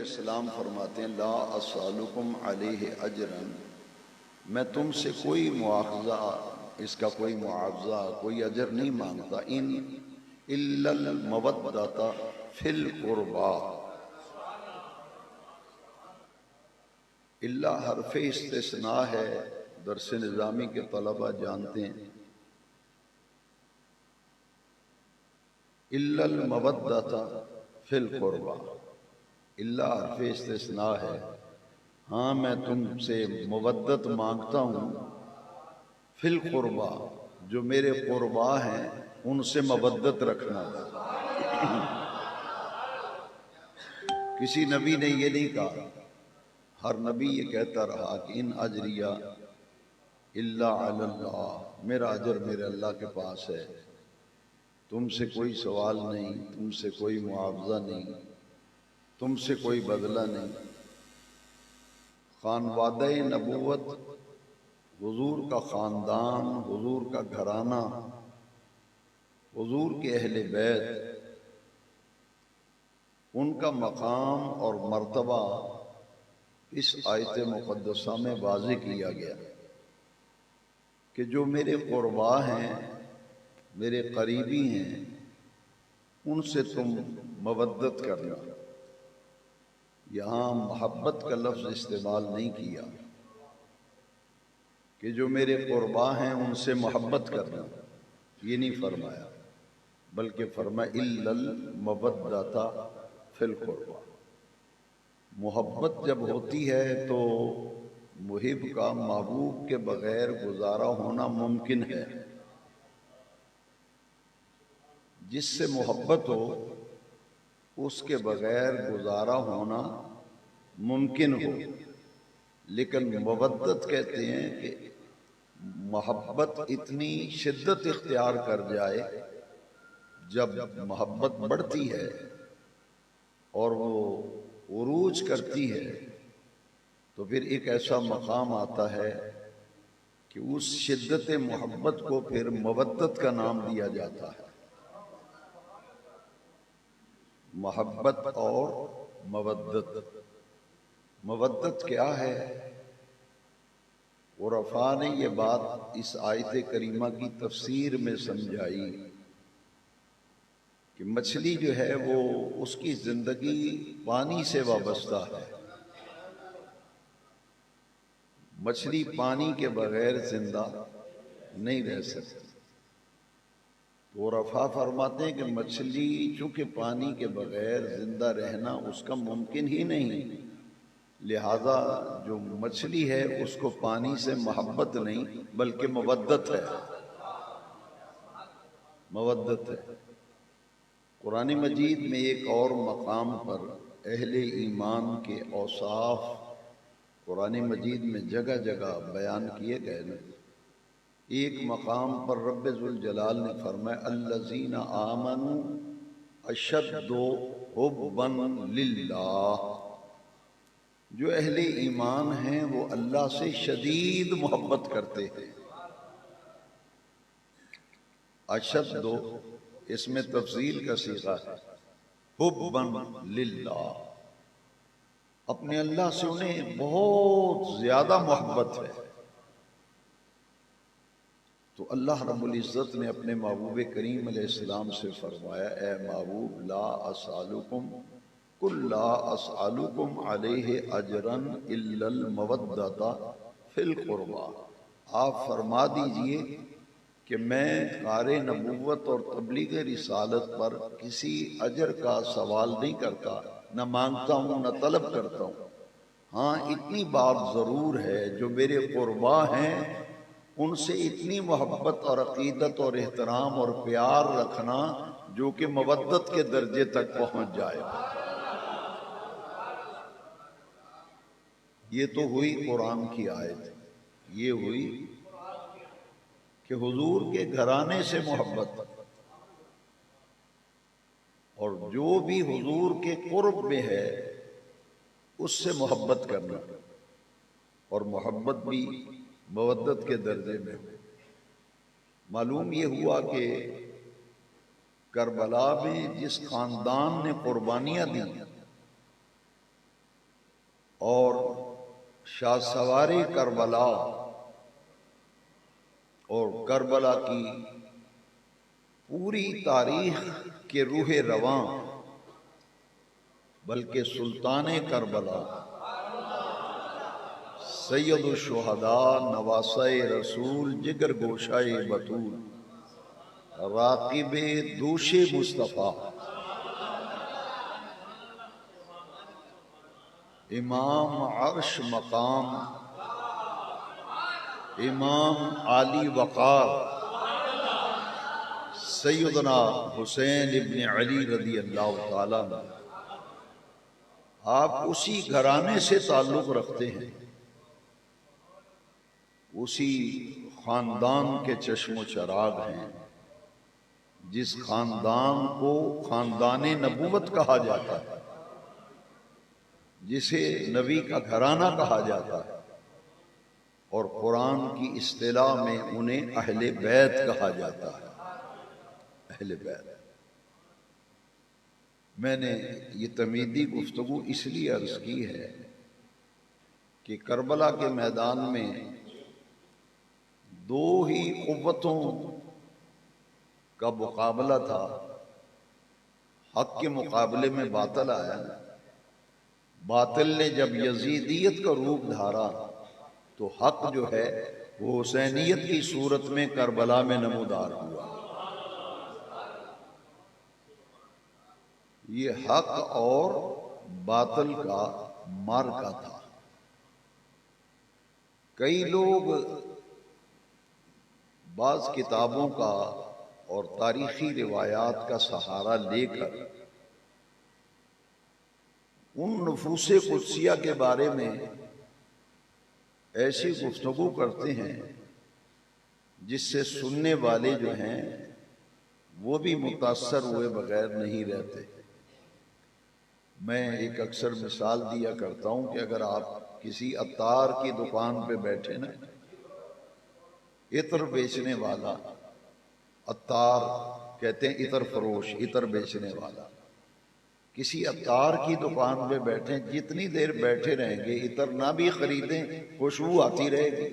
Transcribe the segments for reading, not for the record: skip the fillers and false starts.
السلام فرماتے ہیں لا اسالکم علیہ اجرا، میں تم سے کوئی مواخذہ، اس کا کوئی معاوضہ، کوئی اجر نہیں مانگتا، ان الا المودۃ فی القربى، الا حرف استثناء ہے، درس نظامی کے طلبہ جانتے ہیں، الا المودۃ فی القربى، الا حرف استثناء ہے، ہاں میں تم سے مودت مانگتا ہوں فی القربى، جو میرے قربا ہیں ان سے مودت رکھنا۔ کسی نبی نے یہ نہیں کہا، ہر نبی یہ کہتا رہا کہ ان اجریہ الا علی اللہ، میرا اجر میرے اللہ کے پاس ہے، تم سے کوئی سوال نہیں، تم سے کوئی معاوضہ نہیں، تم سے کوئی بدلہ نہیں۔ خانوادہ نبوت، حضور کا خاندان، حضور کا گھرانہ، حضور کے اہل بیت، ان کا مقام اور مرتبہ اس آیت مقدسہ میں واضح کیا گیا کہ جو میرے قربا ہیں، میرے قریبی ہیں، ان سے تم مودت کرنا۔ یہاں محبت کا لفظ استعمال نہیں کیا کہ جو میرے قربا ہیں ان سے محبت کرنا، یہ نہیں فرمایا، بلکہ فرمایا الا المودۃ فی القربى۔ محبت جب ہوتی ہے تو محب کا محبوب کے بغیر گزارا ہونا ممکن ہے۔ جس سے محبت ہو اس کے بغیر گزارا ہونا ممکن ہو، لیکن مودت کہتے ہیں کہ محبت اتنی شدت اختیار کر جائے، جب محبت بڑھتی ہے اور وہ عروج کرتی ہے تو پھر ایک ایسا مقام آتا ہے کہ اس شدت محبت کو پھر مودت کا نام دیا جاتا ہے۔ محبت اور مودت، مودت کیا ہے؟ عرفاء نے یہ بات اس آیت کریمہ کی تفسیر میں سمجھائی کہ مچھلی جو ہے وہ اس کی زندگی پانی سے وابستہ ہے، مچھلی پانی کے بغیر زندہ نہیں رہ سکتی۔ تو عرفاء فرماتے ہیں کہ مچھلی چونکہ پانی کے بغیر زندہ رہنا اس کا ممکن ہی نہیں، لہذا جو مچھلی ہے اس کو پانی سے محبت نہیں بلکہ مودت ہے، مودت ہے۔ قرآن مجید میں ایک اور مقام پر اہل ایمان کے اوصاف قرآن مجید میں جگہ جگہ بیان کیے گئے ہیں۔ ایک مقام پر رب ذوالجلال نے فرمایا الذین آمنوا اشد حبا للہ، جو اہل ایمان ہیں وہ اللہ سے شدید محبت کرتے ہیں۔ اشد اس میں تفضیل کا صیغہ ہے، حبا للہ، اپنے اللہ سے انہیں بہت زیادہ محبت ہے۔ تو اللہ رب العزت نے اپنے محبوب کریم علیہ السلام سے فرمایا اے محبوب لا اسالکم قل لا اسالکم علیہ اجرا الا المودۃ فی القربى، آپ فرما دیجئے کہ میں کار نبوت اور تبلیغ رسالت پر کسی اجر کا سوال نہیں کرتا، نہ مانگتا ہوں نہ طلب کرتا ہوں، ہاں اتنی بات ضرور ہے جو میرے قربا ہیں ان سے اتنی محبت اور عقیدت اور احترام اور پیار رکھنا جو کہ مودت کے درجے تک پہنچ جائے۔ یہ تو ہوئی قرآن کی آیت، یہ ہوئی کہ حضور کے گھرانے سے محبت، اور جو بھی حضور کے قرب میں ہے اس سے محبت کرنا، اور محبت بھی مودت کے درجے میں۔ معلوم یہ ہوا کہ کربلا میں جس خاندان نے قربانیاں دی اور شاہ سوار کربلا اور کربلا کی پوری تاریخ کے روح رواں بلکہ سلطان کربلا سید الشہداء نواسہ رسول جگر گوشہ بطول راقب دوش مصطفیٰ امام عرش مقام امام عالی وقار سیدنا حسین ابن علی رضی اللہ تعالیٰ عنہ، آپ اسی گھرانے سے تعلق رکھتے ہیں، اسی خاندان کے چشم و چراغ ہیں، جس خاندان کو خاندان نبوت کہا جاتا ہے، جسے نبی کا گھرانہ کہا جاتا ہے، اور قرآن کی اصطلاح میں انہیں اہل بیت کہا جاتا ہے۔ اہل بیت، میں نے یہ تمہیدی گفتگو اس لیے عرض کی ہے کہ کربلا کے میدان میں دو ہی قوتوں کا مقابلہ تھا، حق کے مقابلے میں باطل آیا، باطل نے جب یزیدیت کا روپ دھارا تو حق جو ہے وہ حسینیت کی صورت میں کربلا میں نمودار ہوا۔ یہ حق اور باطل کا معرکہ تھا۔ کئی لوگ بعض کتابوں کا اور تاریخی روایات کا سہارا لے کر ان نفوس قدسیہ کے بارے میں ایسی گفتگو کرتے ہیں جس سے سننے والے جو ہیں وہ بھی متاثر ہوئے بغیر نہیں رہتے۔ میں ایک اکثر مثال دیا کرتا ہوں کہ اگر آپ کسی عطار کی دکان پہ بیٹھے نا، عطر بیچنے والا، عطار کہتے ہیں عطر فروش، عطر بیچنے والا، کسی عطار کی دکان پہ بیٹھیں، جتنی دیر بیٹھے رہیں گے عطر نہ بھی خریدیں خوشبو آتی رہے گی،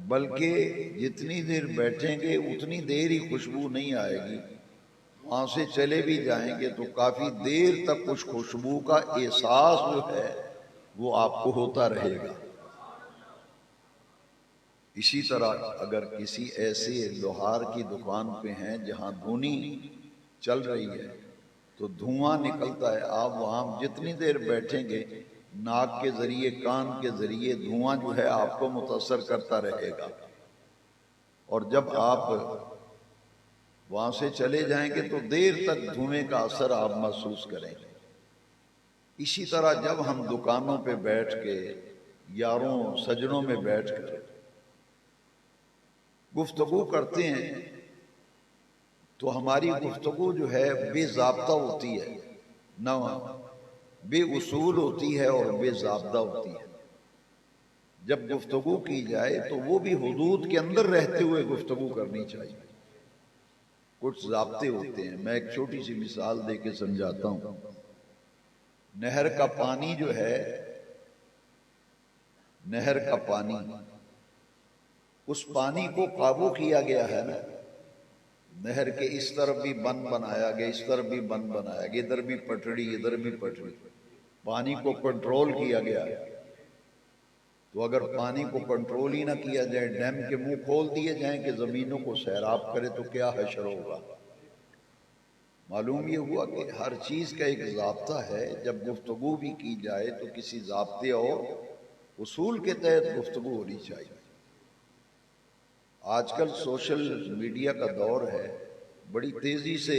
بلکہ جتنی دیر بیٹھیں گے اتنی دیر ہی خوشبو نہیں آئے گی، وہاں سے چلے بھی جائیں گے تو کافی دیر تک کچھ خوشبو کا احساس جو ہے وہ آپ کو ہوتا رہے گا۔ اسی طرح اگر کسی ایسے لوہار کی دکان پہ ہیں جہاں دھونی چل رہی ہے تو دھواں نکلتا ہے، آپ وہاں جتنی دیر بیٹھیں گے ناک کے ذریعے، کان کے ذریعے دھواں جو ہے آپ کو متاثر کرتا رہے گا، اور جب آپ وہاں سے چلے جائیں گے تو دیر تک دھوئیں کا اثر آپ محسوس کریں گے۔ اسی طرح جب ہم دکانوں پہ بیٹھ کے، یاروں سجنوں میں بیٹھ کر گفتگو کرتے ہیں تو ہماری گفتگو جو ہے بے ضابطہ ہوتی ہے، نہ بے اصول ہوتی ہے اور بے ضابطہ ہوتی ہے۔ جب گفتگو کی جائے تو وہ بھی حدود کے اندر رہتے ہوئے گفتگو کرنی چاہیے، کچھ ضابطے ہوتے ہیں۔ میں ایک چھوٹی سی مثال دے کے سمجھاتا ہوں۔ نہر کا پانی جو ہے، نہر کا پانی، اس پانی کو قابو کیا گیا ہے نا، نہر کے اس طرف بھی بند بنایا گیا، اس طرف بھی بند بنایا گیا، ادھر بھی پٹڑی ادھر بھی پٹڑی، پانی کو کنٹرول کیا گیا ہے۔ تو اگر پانی کو کنٹرول ہی نہ کیا جائے، ڈیم کے منہ کھول دیے جائیں کہ زمینوں کو سیراب کرے، تو کیا حشر ہوگا؟ معلوم یہ ہوا کہ ہر چیز کا ایک ضابطہ ہے۔ جب گفتگو بھی کی جائے تو کسی ضابطے اور اصول کے تحت گفتگو ہونی چاہیے۔ آج کل سوشل میڈیا کا دور ہے، بڑی تیزی سے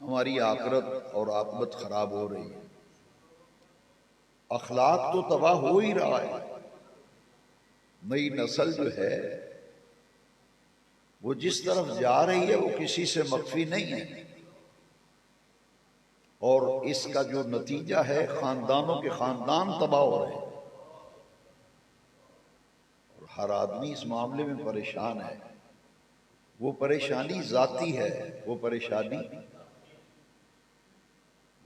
ہماری آخرت اور عاقبت خراب ہو رہی ہے، اخلاق تو تباہ ہو ہی رہا ہے۔ نئی نسل جو ہے وہ جس طرف جا رہی ہے وہ کسی سے مخفی نہیں ہے، اور اس کا جو نتیجہ ہے خاندانوں کے خاندان تباہ ہو رہے ہیں، اور ہر آدمی اس معاملے میں پریشان ہے۔ وہ پریشانی ذاتی ہے، وہ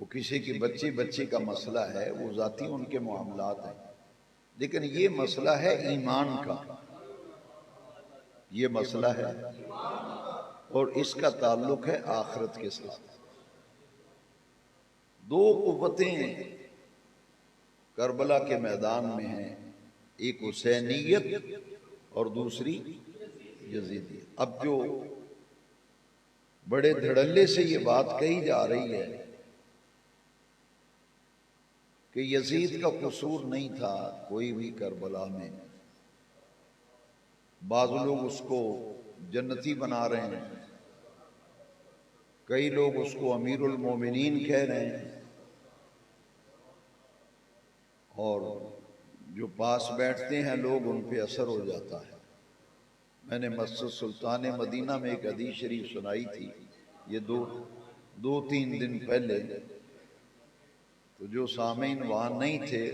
وہ کسی کی بچی کا مسئلہ ہے، وہ ذاتی ان کے معاملات ہیں، لیکن یہ مسئلہ ہے ایمان کا، یہ مسئلہ ہے اور اس کا تعلق ہے آخرت کے ساتھ۔ دو قوتیں کربلا کے میدان میں ہیں، ایک حسینیت اور دوسری یزیدیت۔ اب جو بڑے دھڑلے سے یہ بات کہی جا رہی ہے کہ یزید کا قصور نہیں تھا کوئی بھی کربلا میں، بعض لوگ اس کو جنتی بنا رہے ہیں، کئی لوگ اس کو امیر المومنین کہہ رہے ہیں، اور جو پاس بیٹھتے ہیں لوگ ان پہ اثر ہو جاتا ہے۔ میں نے مسجد سلطان مدینہ میں ایک حدیث شریف سنائی تھی، یہ دو تین دن پہلے، تو جو سامعین وہاں نہیں تھے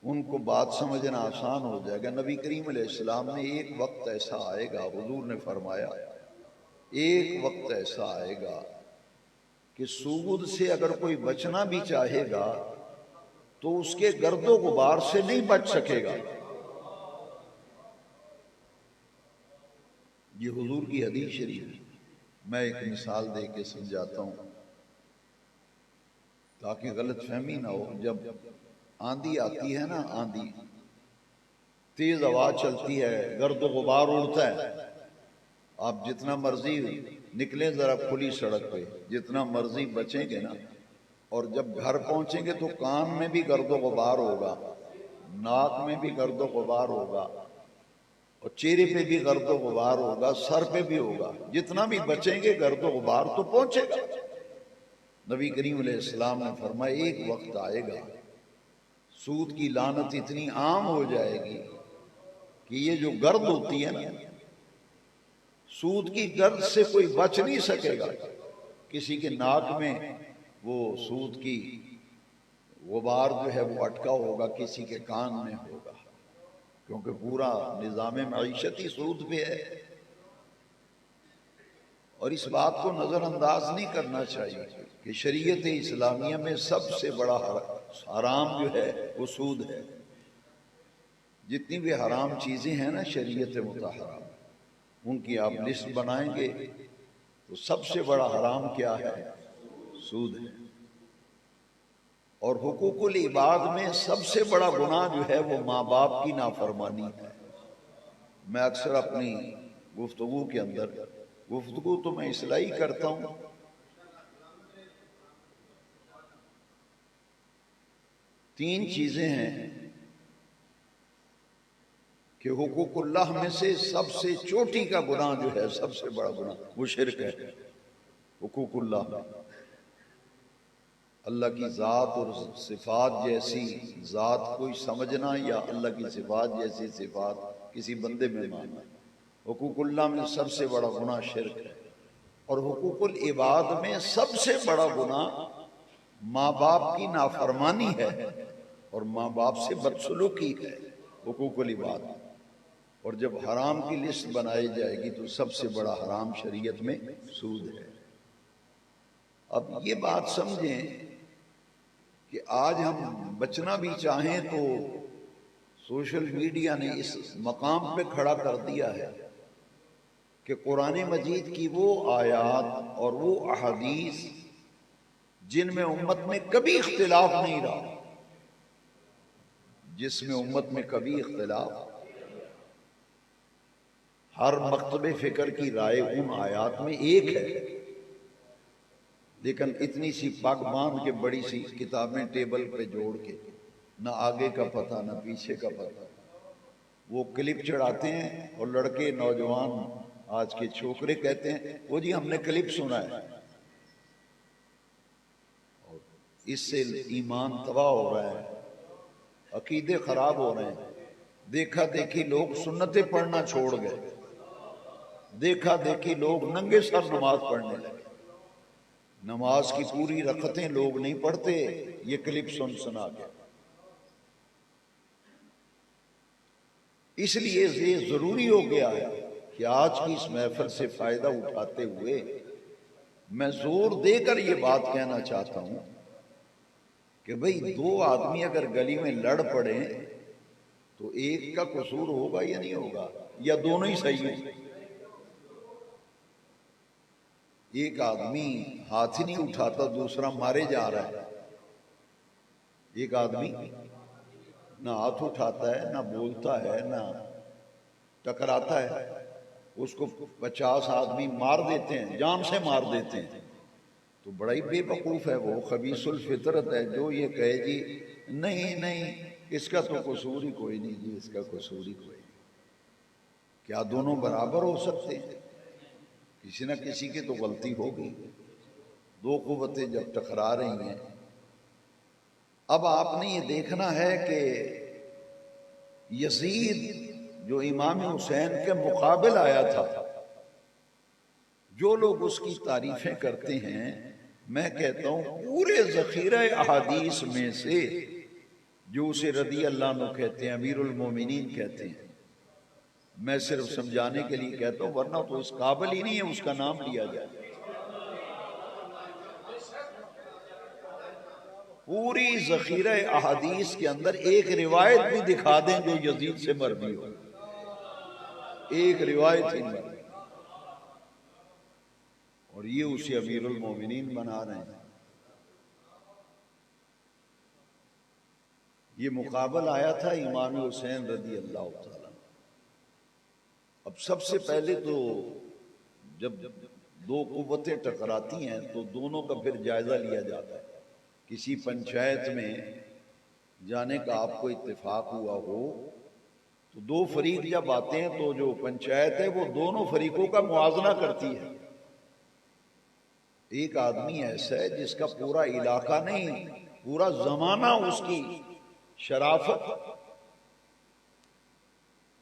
ان کو بات سمجھنا آسان ہو جائے گا۔ نبی کریم علیہ السلام نے ایک وقت ایسا آئے گا، حضور نے فرمایا ایک وقت ایسا آئے گا کہ سود سے اگر کوئی بچنا بھی چاہے گا تو اس کے گرد و غبار سے نہیں بچ سکے گا۔ یہ حضور کی حدیث شریف ہے۔ میں ایک مثال دے کے سمجھاتا ہوں تاکہ غلط فہمی نہ ہو۔ جب آندھی آتی ہے نا، آندھی تیز ہوا چلتی ہے، گرد و غبار اڑتا ہے، آپ جتنا مرضی نکلیں ذرا کھلی سڑک پہ، جتنا مرضی بچیں گے نا، اور جب گھر پہنچیں گے تو کان میں بھی گرد و غبار ہوگا، ناک میں بھی گرد و غبار ہوگا، اور چہرے پہ بھی گرد و غبار ہوگا، سر پہ بھی ہوگا، جتنا بھی بچیں گے گرد و غبار تو پہنچے گا۔ نبی کریم علیہ السلام نے فرمایا ایک وقت آئے گا سود کی لعنت اتنی عام ہو جائے گی کہ یہ جو گرد ہوتی ہے نا، سود کی گرد سے کوئی بچ نہیں سکے گا۔ کسی کے ناک میں وہ سود کی غبار جو ہے وہ اٹکا ہوگا، کسی کے کان میں ہوگا، کیونکہ پورا نظام معیشت ہی سود پہ ہے۔ اور اس بات کو نظر انداز نہیں کرنا چاہیے کہ شریعت اسلامیہ میں سب سے بڑا حرام جو ہے وہ سود ہے۔ جتنی بھی حرام چیزیں ہیں نا شریعت مطہرہ، ان کی آپ لسٹ بنائیں گے تو سب سے بڑا حرام کیا ہے؟ سود ہے۔ اور حقوق العباد میں سب سے بڑا گناہ جو ہے وہ ماں باپ کی نافرمانی ہے۔ میں اکثر اپنی گفتگو کے اندر، گفتگو تو میں اصلاحی کرتا ہوں، تین چیزیں ہیں کہ حقوق اللہ میں سے سب سے چوٹی کا گناہ جو ہے، سب سے بڑا گناہ وہ شرک ہے۔ حقوق اللہ میں اللہ کی ذات اور صفات جیسی ذات کوئی سمجھنا یا اللہ کی صفات جیسی صفات کسی بندے میں ماننا، حقوق اللہ میں سب سے بڑا گناہ شرک ہے۔ اور حقوق العباد میں سب سے بڑا گناہ ماں باپ کی نافرمانی ہے اور ماں باپ سے بدسلوکی ہے، حقوق العباد۔ اور جب حرام کی لسٹ بنائی جائے گی تو سب سے بڑا حرام شریعت میں سود ہے۔ اب یہ بات سمجھیں کہ آج ہم بچنا بھی چاہیں تو سوشل میڈیا نے اس مقام پہ کھڑا کر دیا ہے کہ قرآن مجید کی وہ آیات اور وہ احادیث جن میں امت میں کبھی اختلاف نہیں رہا، جس میں امت میں کبھی اختلاف، ہر مکتب فکر کی رائے ان آیات میں ایک ہے، لیکن اتنی سی پگ باندھ کے بڑی سی کتابیں ٹیبل پہ جوڑ کے، نہ آگے کا پتہ نہ پیچھے کا پتہ، وہ کلپ چڑھاتے ہیں اور لڑکے نوجوان آج کے چھوکرے کہتے ہیں وہ جی ہم نے کلپ سنا ہے، اور اس سے ایمان تباہ ہو رہا ہے، عقیدے خراب ہو رہے ہیں۔ دیکھا دیکھی لوگ سنتیں پڑھنا چھوڑ گئے، دیکھا دیکھی لوگ ننگے سر نماز پڑھنے لگے، نماز کی پوری رکعتیں لوگ نہیں پڑھتے، یہ کلپ سنا کے۔ اس لیے یہ ضروری ہو گیا ہے کہ آج کی اس محفل سے فائدہ اٹھاتے ہوئے میں زور دے کر یہ بات کہنا چاہتا ہوں کہ بھئی دو آدمی اگر گلی میں لڑ پڑیں تو ایک کا قصور ہوگا یا نہیں ہوگا، یا دونوں ہی صحیح ہیں؟ ایک آدمی ہاتھ ہی نہیں اٹھاتا، دوسرا مارے جا رہا ہے، ایک آدمی نہ ہاتھ اٹھاتا ہے، نہ بولتا ہے، نہ ٹکراتا ہے، اس کو 50 آدمی مار دیتے ہیں، جان سے مار دیتے ہیں، تو بڑا ہی بے وقوف ہے وہ، خبیث الفطرت ہے جو یہ کہے جی نہیں نہیں اس کا تو قصور ہی کوئی نہیں، جی اس کا قصور ہی کوئی نہیں۔ کیا دونوں برابر ہو سکتے ہیں؟ کسی نہ کسی کی تو غلطی ہوگی۔ دو قوتیں جب ٹکرا رہی ہیں، اب آپ نے یہ دیکھنا ہے کہ یزید جو امام حسین کے مقابل آیا تھا، جو لوگ اس کی تعریفیں کرتے ہیں، میں کہتا ہوں پورے ذخیرہ احادیث میں سے جو اسے رضی اللہ عنہ کہتے ہیں، امیر المومنین کہتے ہیں، میں صرف سمجھانے کے لیے کہتا ہوں، ورنہ تو اس قابل ہی نہیں ہے اس کا نام لیا جائے۔ پوری ذخیرہ احادیث کے اندر ایک روایت بھی دکھا دیں جو یزید سے مروی ہو، ایک روایت ہی نہیں، اور یہ اسے امیر المومنین بنا رہے ہیں۔ یہ مقابل آیا تھا امام حسین رضی اللہ تعالیٰ۔ اب سب سے پہلے تو جب دو قوتیں ٹکراتی ہیں تو دونوں کا پھر جائزہ لیا جاتا ہے۔ کسی پنچایت میں جانے کا آپ کو اتفاق ہوا ہو تو دو فریق جب آتے ہیں تو جو پنچایت ہے وہ دونوں فریقوں کا موازنہ کرتی ہے۔ ایک آدمی ایسا ہے جس کا پورا علاقہ نہیں، پورا زمانہ اس کی شرافت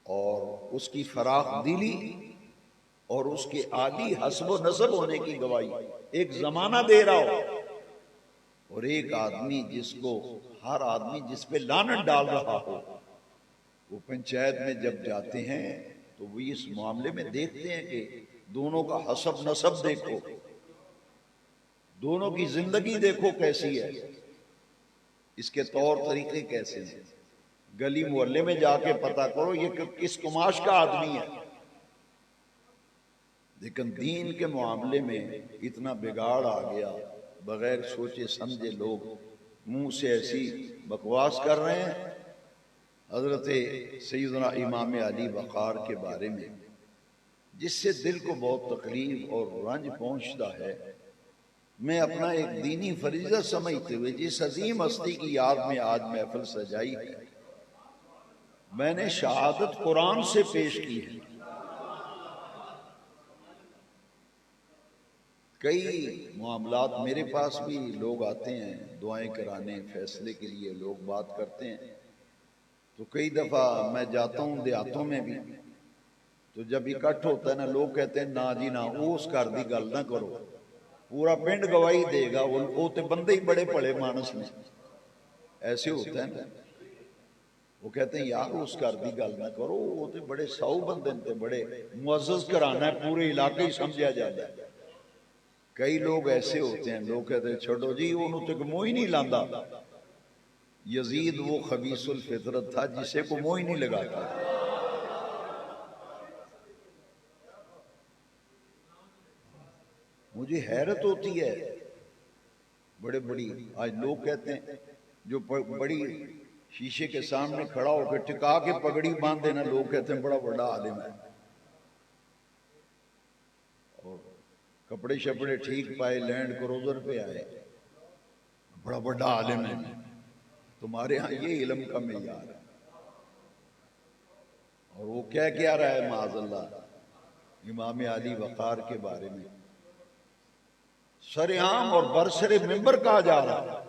اور اس کی فراخ دلی اور اس کے عالی حسب و نسب ہونے کی گواہی ایک زمانہ دے رہا ہو، اور ایک آدمی جس کو ہر آدمی جس پہ لعنت ڈال رہا ہو، وہ پنچایت میں جب جاتے ہیں تو وہ اس معاملے میں دیکھتے ہیں کہ دونوں کا حسب نسب دیکھو، دونوں کی زندگی دیکھو کیسی ہے، اس کے طور طریقے کیسے ہیں، گلی محلے میں جا کے پتہ کرو یہ کس کماش کا آدمی ہے۔ لیکن دین کے معاملے میں اتنا بگاڑ آ گیا، بغیر سوچے سمجھے لوگ منہ سے ایسی بکواس کر رہے ہیں۔ حضرت سیدنا امام علی وقار کے بارے میں جس سے دل کو بہت تکلیف اور رنج پہنچتا ہے، میں اپنا ایک دینی فریضہ سمجھتے ہوئے جس عظیم ہستی کی یاد میں آج محفل سجائی ہے، میں نے شہادت قرآن سے پیش کی ہے۔ کئی معاملات میرے پاس بھی لوگ آتے ہیں دعائیں کرانے، فیصلے کے لیے لوگ بات کرتے ہیں، تو کئی دفعہ میں جاتا ہوں دیہاتوں میں بھی، تو جب اکٹھ ہوتا ہے نا لوگ کہتے ہیں نا جی نا اس کر دی گل نہ کرو، پورا پنڈ گواہی دے گا، وہ تے بندے ہی بڑے پڑے مانس میں، ایسے ہوتا ہے نا، وہ کہتے ہیں یار اس کر دی گل نہ کرو، وہ تے بڑے سو بندے تے بڑے معزز کرانا ہے، پورے علاقے ہی سمجھا جاتا ہے۔ کئی لوگ ایسے ہوتے ہیں، لوگ کہتے ہیں چھوڑو جی انہوں تے منہ ہی نہیں لاندا۔ یزید وہ خبیث الفطرت تھا جسے کو منہ ہی نہیں لگاتا۔ مجھے حیرت ہوتی ہے، بڑے بڑی آج لوگ کہتے ہیں جو بڑی شیشے کے سامنے کھڑا ہو کے ٹکا کے پگڑی باندھ دینا، لوگ کہتے ہیں بڑا بڑا عالم ہے، اور کپڑے شپڑے ٹھیک پائے، لینڈ کروزر پہ آئے، بڑا بڑا عالم ہے۔ تمہارے ہاں یہ علم کا معیار ہے، اور وہ کیا رہا ہے معاذ اللہ امام علی وقار کے بارے میں، سرعام اور برسر ممبر کہا جا رہا ہے،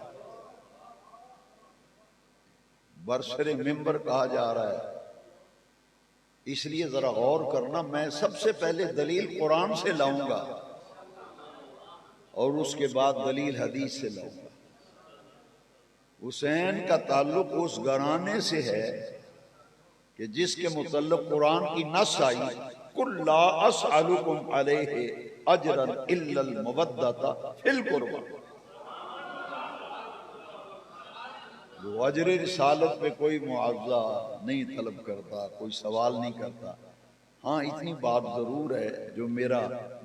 برسر ممبر کہا جا رہا ہے۔ اس لیے ذرا غور کرنا، میں سب سے پہلے دلیل قرآن سے لاؤں گا اور اس کے بعد دلیل حدیث سے لاؤں گا۔ حسین کا تعلق اس گھرانے سے ہے کہ جس کے متعلق قرآن کی نص آئی قُلْ لَا أَسْأَلُكُمْ عَلَيْهِ اجرا الا المودۃ فی القربى، وہ اجر رسالت پہ کوئی معاوضہ نہیں طلب کرتا، کوئی سوال نہیں کرتا۔ ہاں اتنی بات ضرور ہے، جو میرا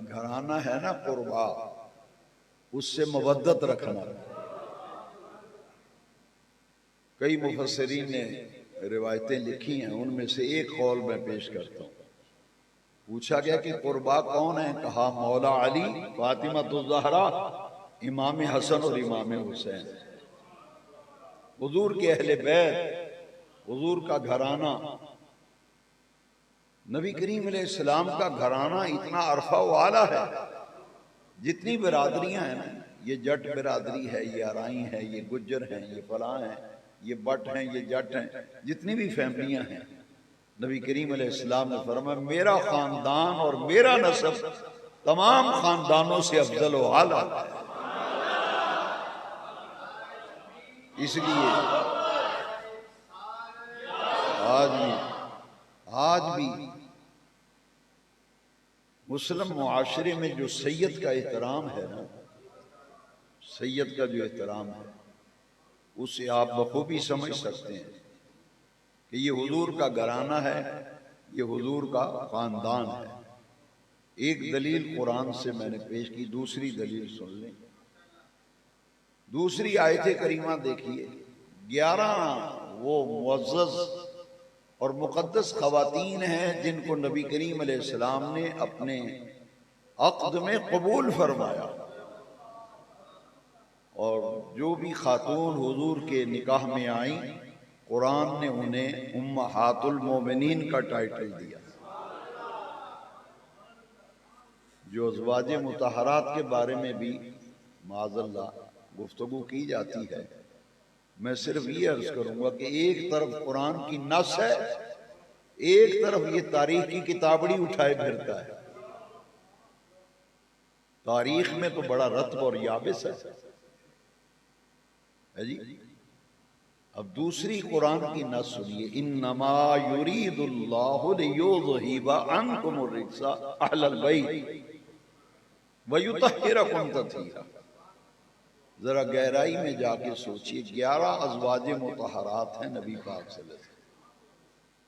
گھرانہ ہے نا قربا، اس سے مودت رکھنا۔ کئی مفسرین نے روایتیں لکھی ہیں، ان میں سے ایک قول میں پیش کرتا ہوں۔ پوچھا گیا کہ قربا کون ہے؟ کہا مولا علی، فاطمہ الزہرا، امام حسن اور امام حسین، حضور کے اہل بیت، حضور کا گھرانہ۔ نبی کریم علیہ السلام کا گھرانہ اتنا عرفہ و اعلیٰ ہے، جتنی برادریاں ہیں نا، یہ جٹ برادری ہے، یہ ارائیں ہے، یہ گجر ہیں، یہ فلاں ہیں، یہ بٹ ہیں، یہ جٹ ہیں، جتنی بھی فیملیاں ہیں، نبی کریم علیہ السلام نے فرمایا میرا خاندان اور میرا نسب تمام خاندانوں سے افضل و اعلیٰ ہے۔ اس لیے آج بھی مسلم معاشرے میں جو سید کا احترام ہے نا، سید کا جو احترام ہے، اسے آپ بخوبی سمجھ سکتے ہیں کہ یہ حضور کا گھرانہ ہے، یہ حضور کا خاندان ہے۔ ایک دلیل قرآن سے میں نے پیش کی، دوسری دلیل سن لیں۔ دوسری آیت کریمہ دیکھیے، 11 وہ معزز اور مقدس خواتین ہیں جن کو نبی کریم علیہ السلام نے اپنے عقد میں قبول فرمایا، اور جو بھی خاتون حضور کے نکاح میں آئیں، قرآن نے انہیں امہات المومنین کا ٹائٹل دیا۔ جو ازواج مطہرات کے بارے میں بھی معاذ اللہ گفتگو کی جاتی ہے، میں صرف یہ عرض کروں گا کہ ایک طرف قرآن کی نص ہے، ایک طرف یہ تاریخ کی کتابڑی اٹھائے پھرتا ہے۔ تاریخ میں تو بڑا رتب اور یابس ہے جی۔ اب دوسری قرآن کی نص سنیے، انما یرید اللہ لیذہب عنکم الرجس اہل البیت ویطہرکم تطہیرا۔ ذرا گہرائی میں جا کے سوچئے، 11 ازواج مطہرات ہیں نبی پاک صلی اللہ علیہ وسلم۔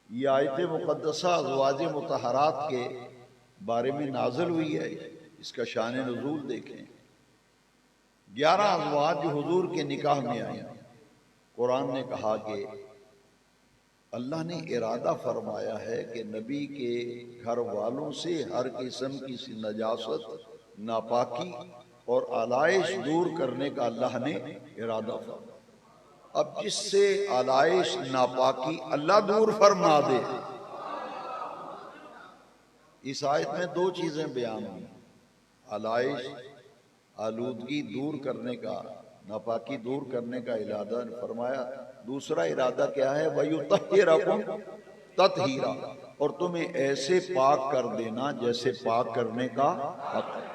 یہ آیت مقدسہ ازواج مطہرات کے بارے میں نازل ہوئی ہے، اس کا شان نزول دیکھیں۔ 11 ازواج جو حضور کے نکاح میں آئیں، قرآن نے کہا کہ اللہ نے ارادہ فرمایا ہے کہ نبی کے گھر والوں سے ہر قسم کی نجاست، ناپاکی اور آلائش دور کرنے کا اللہ نے ارادہ فرمایا۔ اب جس سے آلائش ناپاکی اللہ دور فرما دے، اس آیت میں 2 چیزیں بیان ہوئی، آلائش آلودگی دور کرنے کا، ناپاکی دور کرنے کا ارادہ فرمایا۔ دوسرا ارادہ کیا ہے؟ وَيُطَهِّرَكُمْ تَطْهِيرًا، اور تمہیں ایسے پاک کر دینا جیسے پاک کرنے کا حق ہے۔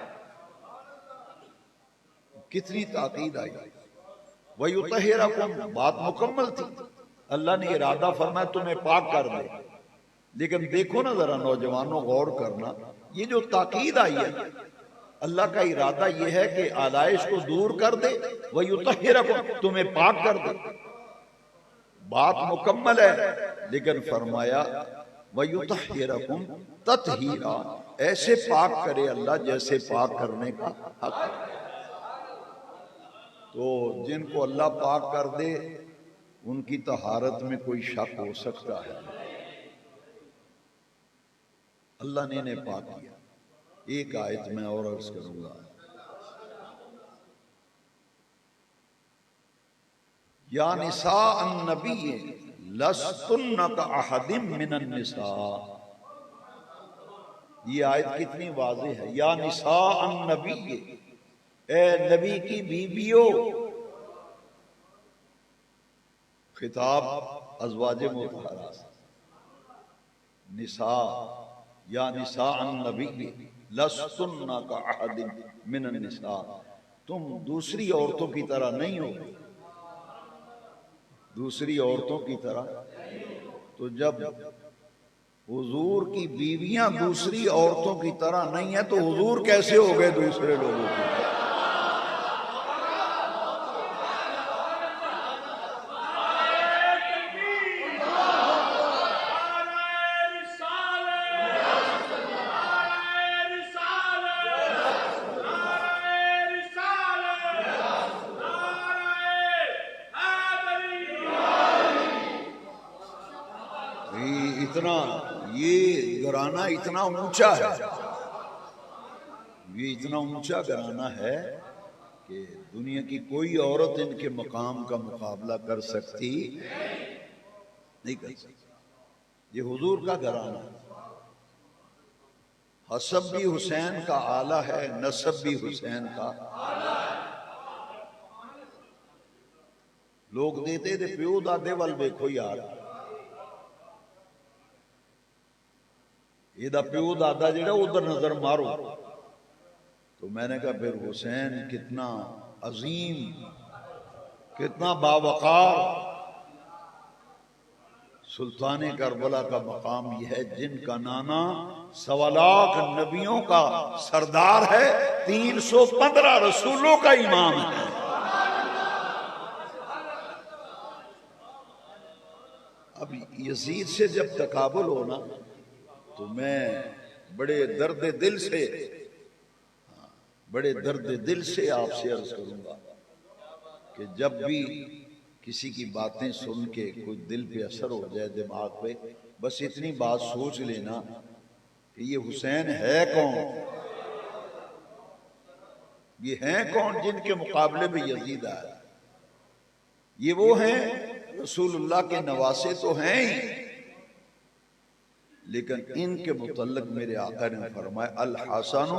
کتنی تاکید آئی! وَيُطَهِّرَكُمْ، بات مکمل تھی، اللہ نے ارادہ فرمایا تمہیں پاک کر دے، لیکن دیکھو نا ذرا نوجوانوں، غور کرنا، یہ جو تاکید آئی ہے، اللہ کا ارادہ یہ ہے کہ آلائش کو دور کر دے، وَيُطَهِّرَكُمْ، تمہیں پاک کر دے، بات مکمل ہے، لیکن فرمایا وَيُطَهِّرَكُمْ تَطْهِيرًا، ایسے پاک کرے اللہ جیسے پاک کرنے کا حق ہے۔ تو جن کو اللہ پاک کر دے ان کی طہارت میں کوئی شک ہو سکتا ہے؟ اللہ نے انہیں پاک کیا۔ ایک آیت میں اور عرض کروں گا، یا نساء النبی لستن کاحد من النساء، یہ آیت کتنی واضح ہے۔ یا نساء النبی، اے نبی کی بیویوں، خطاب ازواج مطہرات، نساء، یا نساء النبی لستن کاحد من النساء، تم دوسری عورتوں کی طرح نہیں ہو، دوسری عورتوں کی طرح۔ تو جب حضور کی بیویاں دوسری عورتوں کی طرح نہیں ہیں تو حضور کیسے ہو گئے دوسرے لوگوں کی طرح؟ یہ گھرانہ اتنا اونچا ہے، یہ اتنا اونچا گھرانہ ہے کہ دنیا کی کوئی عورت ان کے مقام کا مقابلہ کر سکتی نہیں کر سکتی۔ یہ حضور کا گھرانہ ہے، حسب بھی حسین کا آلہ ہے، نسب بھی حسین کا لوگ دیتے تھے پیو دادے وال دیکھو یار، یہ دا پیو دادا جڑا ادھر نظر مارو، تو میں نے کہا پھر حسین کتنا عظیم، کتنا باوقار سلطان کربلا کا مقام یہ ہے جن کا نانا 1.25 لاکھ نبیوں کا سردار ہے، 315 رسولوں کا امام ہے۔ اب یزید سے جب تقابل ہونا تو میں بڑے درد دل سے آپ سے عرض کروں گا کہ جب بھی کسی کی باتیں سن کے کوئی دل پہ اثر ہو جائے، دماغ پہ، بس اتنی بات سوچ لینا کہ یہ حسین ہے کون، یہ ہیں کون جن کے مقابلے میں یزید آیا؟ یہ وہ ہیں رسول اللہ کے نواسے تو ہیں ہی، لیکن ان کے متعلق میرے آقا نے فرمایا الحسن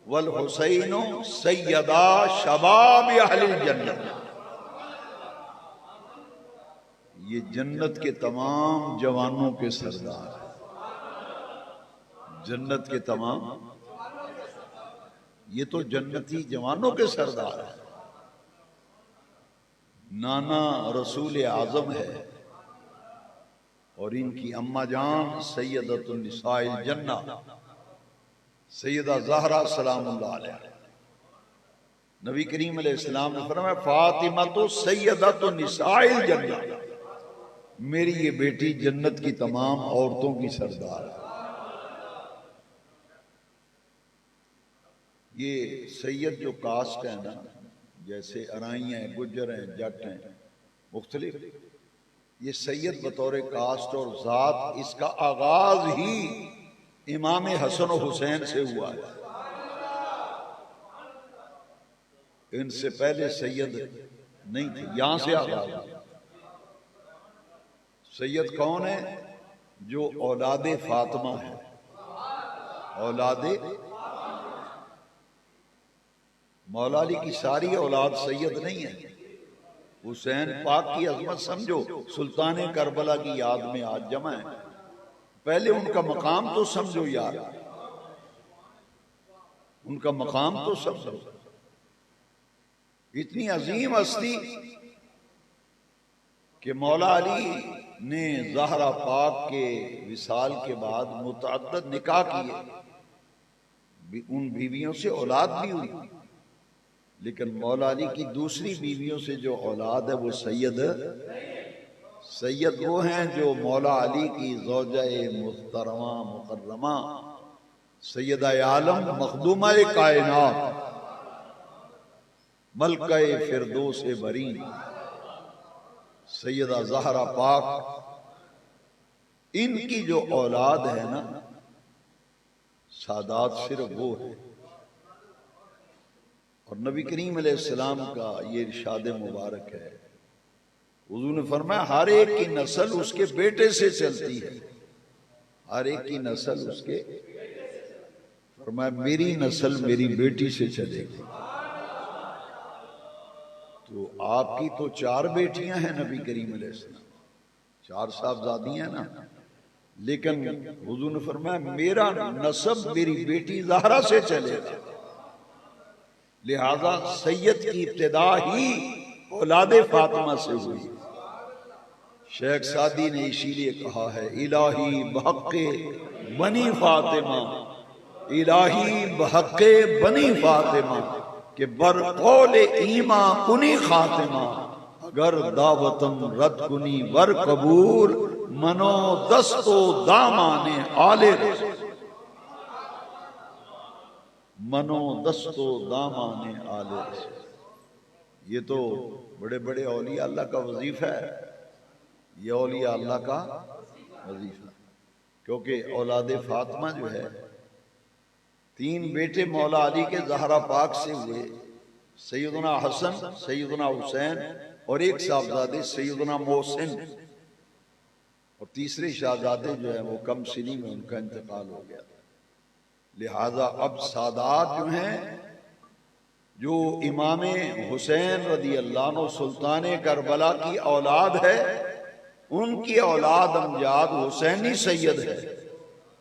والحسین سیدا شباب اہل الجنت، یہ جنت کے تمام جوانوں کے سردار ہیں، جنت کے تمام، یہ تو جنتی جوانوں کے سردار ہیں۔ نانا رسول اعظم ہے اور ان کی اماں جان سیدۃ النساء الجنہ سیدہ زہرا سلام اللہ علیہ، نبی کریم علیہ السلام نے فرمایا فاطمہ تو سیدۃ النساء الجنہ، میری یہ بیٹی جنت کی تمام عورتوں کی سردار ہے۔ یہ سید جو کاسٹ ہے نا، جیسے ارائیاں ہیں، گجر ہیں، جٹ ہیں، مختلف، یہ سید بطور کاسٹ اور ذات اس کا آغاز ہی امام حسن و حسین سے ہوا ہے، ان سے پہلے سید نہیں تھے، یہاں سے آغاز ہوا۔ سید کون ہے؟ جو اولاد فاطمہ ہے، اولاد مولا علی کی ساری اولاد سید نہیں ہے۔ حسین پاک کی عظمت سمجھو، سلطان کربلا کی یاد میں آج جمع ہے، پہلے ان کا مقام تو سمجھو یار، ان کا مقام تو سمجھو، اتنی عظیم ہستی کہ مولا علی نے زہرا پاک کے وصال کے بعد متعدد نکاح کیے، ان بیویوں سے اولاد بھی ہوئی، لیکن مولا علی کی دوسری بیویوں سے جو اولاد ہے وہ سید وہ ہیں جو مولا علی کی زوجہ محترمہ مکرمہ سیدہ عالم مخدومہ کائنات ملکہ فردوس برین سیدہ زہرا پاک، ان کی جو اولاد ہے نا، سادات صرف وہ ہے۔ اور نبی کریم علیہ السلام کا یہ ارشاد مبارک ہے، حضور نے فرمایا ہر ایک کی نسل اس کے بیٹے سے چلتی ہے، ہر ایک کی نسل اس کے، فرمایا میری نسل میری بیٹی سے چلے گی۔ تو آپ کی تو 4 بیٹیاں ہیں نبی کریم علیہ السلام، 4 صاحبزادیاں نا، لیکن حضور نے فرمایا میرا نسب میری بیٹی زہرا سے چلے گا، لہذا سید کی ابتدا ہی اولاد فاطمہ سے ہوئی، شیخ سعدی نے اسی لیے کہا ہے الہی بحق بنی فاطمہ، الہی بحق بنی فاطمہ کہ بر قول ایماں کنی خاتمہ، اگر دعوتم رد کنی ور قبول منو دست و دامان آل رسول، منو دست و دامان آل رسول۔ یہ تو بڑے بڑے اولیاء اللہ کا وظیفہ ہے، یہ اولیاء اللہ کا وظیفہ، کیونکہ اولاد فاطمہ جو ہے، تین بیٹے مولا علی کے زہرا پاک سے ہوئے، سیدنا حسن، سیدنا حسین اور ایک صاحبزادے سیدنا محسن، اور تیسرے شہزادے جو ہیں وہ کم سنی میں ان کا انتقال ہو گیا، لہذا اب سادات جو ہیں، جو امام حسین رضی اللہ عنہ سلطان کربلا کی اولاد ہے، ان کی اولاد امجاد حسینی سید ہے،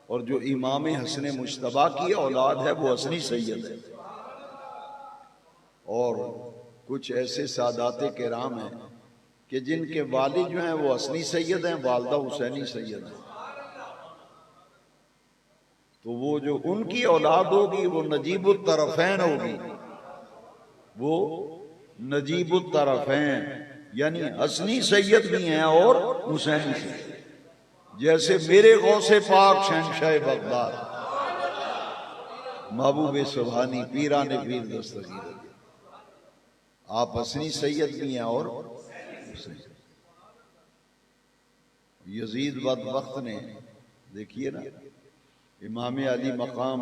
اور جو امام حسن مجتبیٰ کی اولاد ہے وہ حسنی سید ہے۔ اور کچھ ایسے سادات کرام ہیں کہ جن کے والد جو ہیں وہ حسنی سید ہیں، والدہ حسینی سید ہیں، تو وہ جو ان کی اولاد ہوگی وہ نجیب الطرفین ہوگی، وہ نجیب الطرفین یعنی حسنی سید بھی ہیں اور حسینی سید، جیسے میرے غوث پاک شہنشاہ بغداد محبوب سبحانی پیران پیر دستگیر، آپ حسنی سید بھی ہیں اور حسینی۔ یزید بدبخت نے دیکھیے نا، امام علی مقام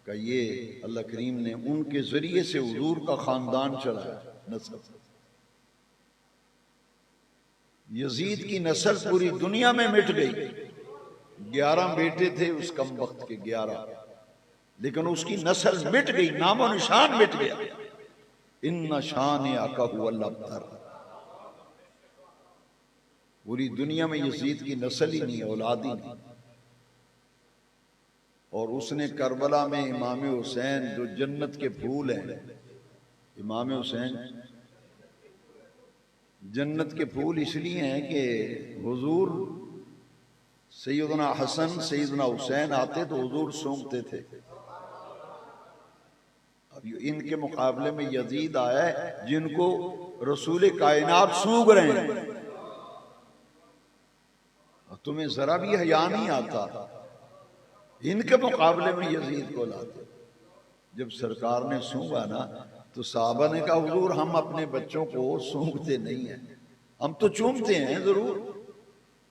کا یہ اللہ کریم نے ان کے ذریعے سے حضور کا خاندان چلایا، نسل۔ یزید کی نسل پوری دنیا میں مٹ گئی، 11 بیٹے تھے اس کم وقت کے 11، لیکن اس کی نسل مٹ گئی، نام و نشان مٹ گیا۔ ان شانئک هو الابتر، پوری دنیا میں یزید کی نسل ہی نہیں، اولاد ہی نہیں۔ اور اس نے کربلا میں امام حسین جو جنت کے پھول ہیں، امام حسین جنت کے پھول اس لیے ہیں کہ حضور سیدنا حسن سیدنا حسین آتے تو حضور سونگتے تھے، اب ان کے مقابلے میں یزید آیا ہے جن کو رسول کائنات سونگ رہے ہیں، تمہیں ذرا بھی حیا نہیں آتا، ان کے مقابلے میں یزید کو لاتے۔ جب سرکار نے سونگا نا تو صحابہ نے کہا حضور ہم اپنے بچوں کو سونگتے نہیں ہیں، ہم تو چومتے ہیں ضرور،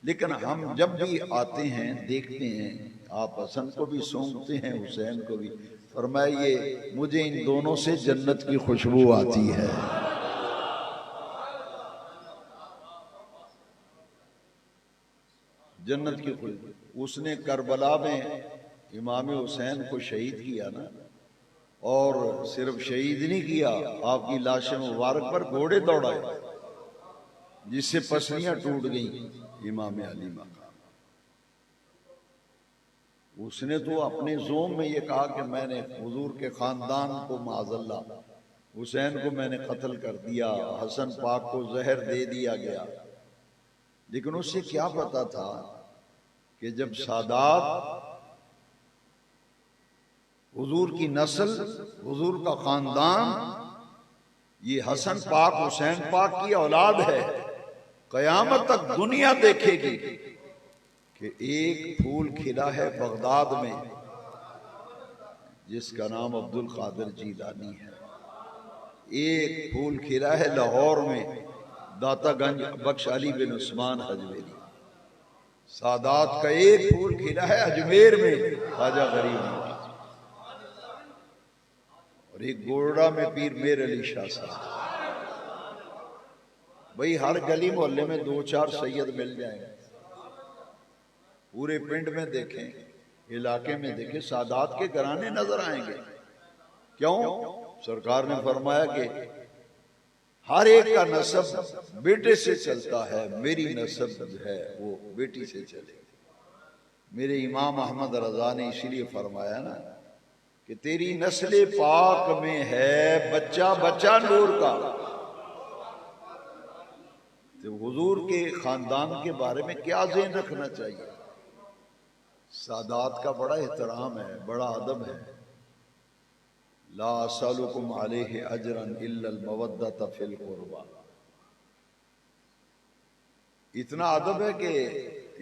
لیکن ہم جب بھی آتے ہیں دیکھتے ہیں آپ حسن کو بھی سونگتے ہیں حسین کو بھی، فرمایا یہ مجھے ان دونوں سے جنت کی خوشبو آتی ہے۔ جنت کی خوشبو۔ اس نے کربلا میں امام حسین کو شہید کیا نا، اور صرف شہید نہیں کیا، آپ کی لاش مبارک پر گھوڑے دوڑائے جس سے پسلیاں ٹوٹ گئیں۔ امام علی مقام اس نے تو اپنے زوم میں یہ کہا کہ میں نے حضور کے خاندان کو معاذ اللہ، حسین کو میں نے قتل کر دیا، حسن پاک کو زہر دے دیا گیا، لیکن اس سے کیا پتا تھا کہ جب سادات حضور کی نسل، حضور کا خاندان، یہ حسن پاک حسین پاک کی اولاد ہے، قیامت تک دنیا دیکھے گی کہ ایک پھول کھلا ہے بغداد میں جس کا نام عبد القادر جیلانی ہے، ایک پھول کھلا ہے لاہور میں داتا گنج بخش علی بن عثمان حجویری، سادات کا ایک پھول کھلا ہے اجمیر میں خواجہ غریب نواز، اور ایک گوڑا میں پیر میر علی شاہ صاحب۔ بھئی ہر گلی محلے میں 2-4 سید مل جائیں گے، پورے پنڈ میں دیکھیں، علاقے میں دیکھیں، سادات کے گھرانے نظر آئیں گے۔ کیوں؟ سرکار نے فرمایا کہ ہر ایک کا نسب بیٹے سے چلتا ہے، میری نسب جو ہے وہ بیٹی سے چلے گی۔ میرے امام احمد رضا نے اسی لیے فرمایا نا کہ تیری نسل پاک میں ہے بچہ بچہ نور کا، تو حضور کے خاندان کے بارے میں کیا ذہن رکھنا چاہیے؟ سادات کا بڑا احترام ہے، بڑا ادب ہے. لا اسالکم علیہ اجرا الا المودۃ فی القربى. اتنا ادب ہے کہ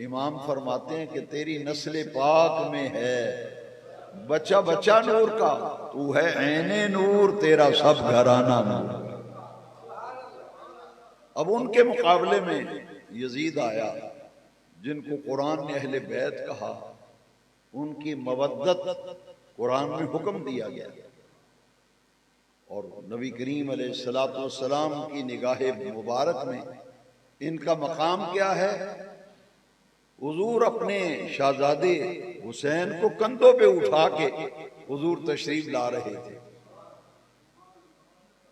امام فرماتے ہیں کہ تیری نسل پاک میں ہے بچہ بچہ نور کا، تو ہے عین نور، تیرا سب گھرانہ نور. اب ان کے مقابلے میں یزید آیا جن کو قرآن نے اہل بیت کہا، ان کی مودت قرآن میں حکم دیا گیا، اور نبی کریم علیہ الصلوۃ والسلام کی نگاہ مبارک میں ان کا مقام کیا ہے؟ حضور اپنے شہزادے حسین کو کندھوں پہ اٹھا کے حضور تشریف لا رہے تھے،